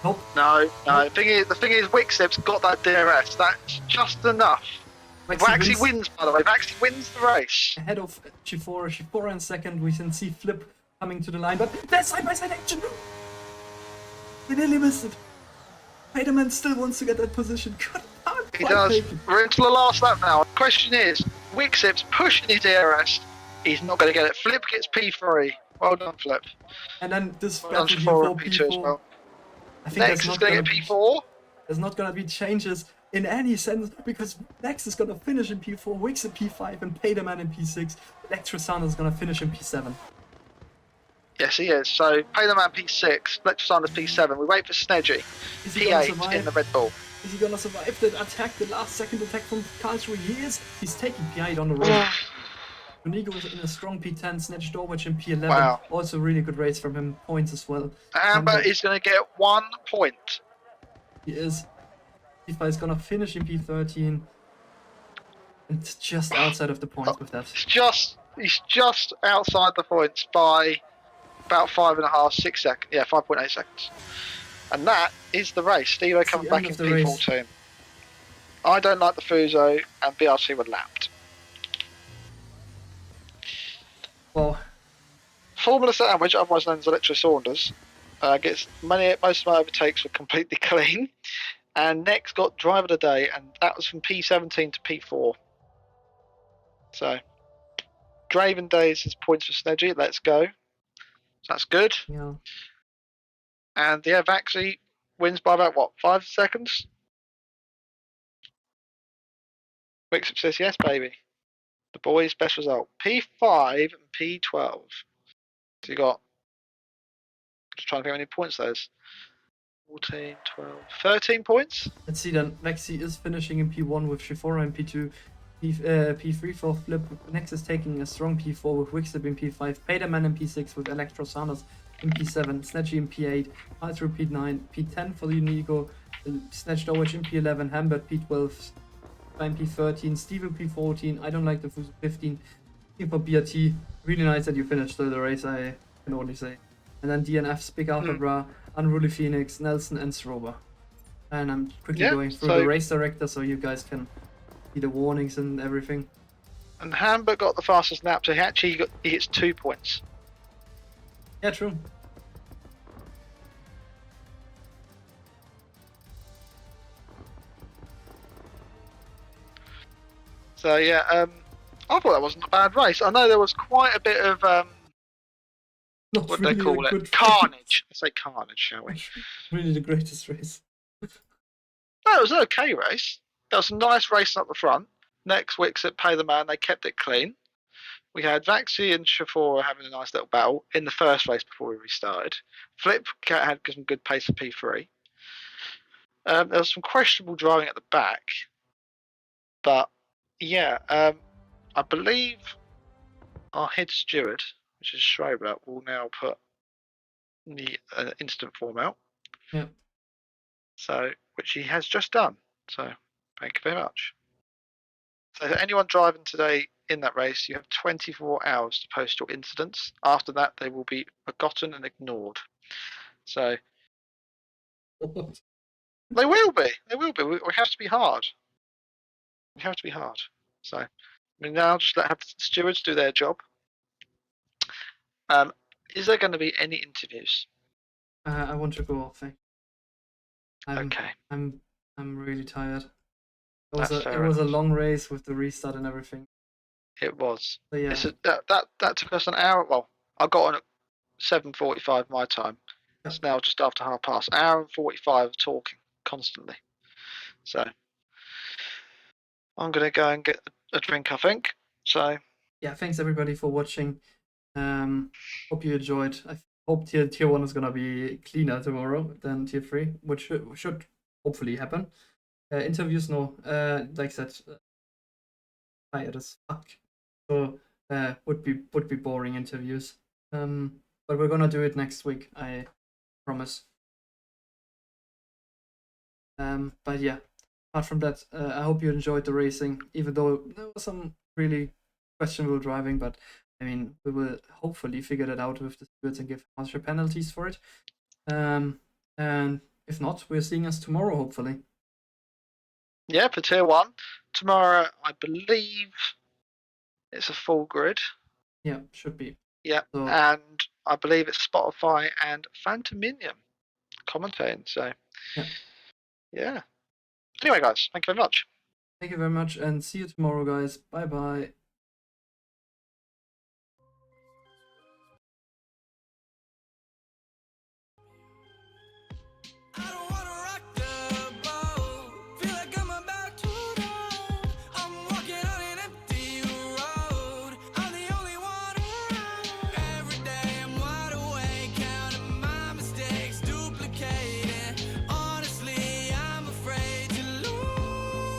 Nope. No. The thing is, Wixip's got that DRS. That's just enough. Waxy wins, by the way. Waxy wins the race. Ahead of G4. G4 in second. We can see Flip coming to the line, but there's side-by-side action. We nearly missed it. Spider-Man still wants to get that position. He does. We're into the last lap now. The question is, Wixip's pushing his DRS. He's not going to get it. Flip gets P3. Well done, Flip. And then this well done for P2 as well. I think Next is going to get P4. There's not going to be changes in any sense because Next is going to finish in P4, Wixip P5, and Payderman in P6. Electrosana is going to finish in P7. Yes, he is. So, Payderman P6, Electrosana's P7. We wait for Snedgy. P8 in the Red Bull. Is he gonna survive the attack, the last second attack from Karlsruhe? He is. He's taking P8 on the road. Unigo is in a strong P10, Snatch Dorwich in P11. Wow. Also really good race from him, points as well. Amber is going to get 1 point. He is. P5 is gonna finish in P13. And just outside of the points with that. He's just outside the points by about 5.5, 6 seconds. Yeah, 5.8 seconds. And that is the race. Steve comes back in P14. I don't like the Fuso, and BRC were lapped. Well, Formula Sandwich, otherwise known as Electro Saunders, gets most of my overtakes were completely clean. And next got Driver of the Day, and that was from P17 to P4. So, Draven Days is points for Snedgy. Let's go. So that's good. yeah. And yeah, Vaxi wins by about, what, 5 seconds? Wixip says, yes, baby. The boys' best result. P5 and P12. So you got, just trying to think how many points there's. 14, 12, 13 points? Let's see then. Vaxi is finishing in P1 with Shifora in P2. P3 for Flip. Next is taking a strong P4 with Wixip in P5. Payderman in P6 with Electro Sanders in P7, Snatchy in P8, Karlsruhe P9, P10 for the Unigo, Snatch Dowich in P11, Hambert P12, Stein P13, Steven P14, I don't like the Fuso 15, team for BRT, really nice that you finished the race, I can only say. And then DNFs, Big Alpha Bra, Unruly Phoenix, Nelson and Strober. And I'm quickly going through the race director so you guys can see the warnings and everything. And Hambert got the fastest lap, so he gets 2 points. Yeah, true. So yeah, I thought that wasn't a bad race. I know there was quite a bit of what do they call it? Carnage. Let's say carnage, shall we? Really the greatest race. No, it was an okay race. There was some nice racing up the front. Next, Wixip, Pay the Man, they kept it clean. We had Vaxi and Shafora having a nice little battle in the first race before we restarted. Flip had some good pace for P3. There was some questionable driving at the back. But, yeah, I believe our head steward, which is Schrober, will now put the instant form out. Yeah. So, which he has just done. So, thank you very much. So, anyone driving today in that race, you have 24 hours to post your incidents. After that, they will be forgotten and ignored. So, they will be. They will be. We have to be hard. We have to be hard. So, I mean, now just have the stewards do their job. Is there going to be any interviews? I want to go off. Okay. I'm really tired. It was a long race with the restart and everything. It was. So, yeah. That took us an hour. Well, I got on at 7:45 my time. Yep. It's now just after 1:30. Hour and 45 of talking constantly. So I'm gonna go and get a drink, I think. So yeah, thanks everybody for watching. Hope you enjoyed. I hope tier 1 is gonna be cleaner tomorrow than tier 3, which should hopefully happen. Interviews, no. Like I said, tired as fuck. So would be boring interviews. But we're gonna do it next week, I promise. But yeah, apart from that, I hope you enjoyed the racing, even though there was some really questionable driving. But I mean, we will hopefully figure that out with the stewards and give harsher penalties for it. And if not, we're seeing us tomorrow, hopefully. Yeah, for tier 1. Tomorrow, I believe it's a full grid. Yeah, should be. Yeah, So, and I believe it's Spotify and Phantominium commentating. So, yeah. Anyway, guys, thank you very much. thank you very much, and see you tomorrow, guys. Bye bye. I don't wanna rock the boat. Feel like I'm about to drown. I'm walking on an empty road. I'm the only one around. Every day I'm wide awake, counting my mistakes, duplicating. Honestly, I'm afraid to lose.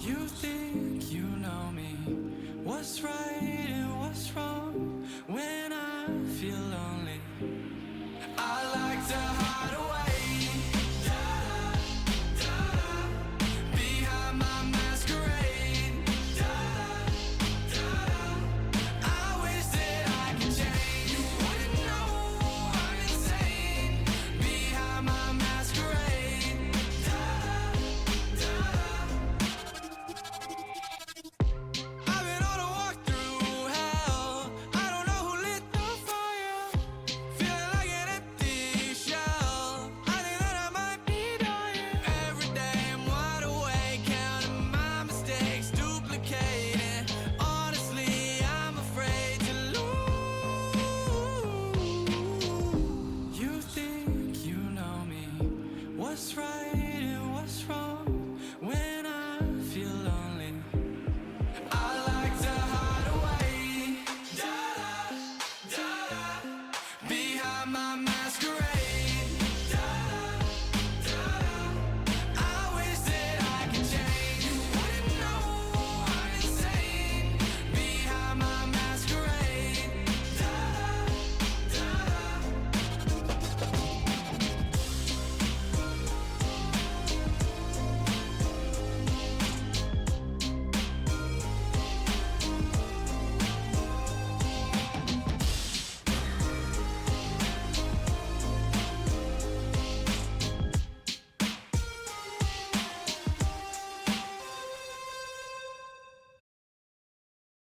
You think you know me? What's right and what's wrong?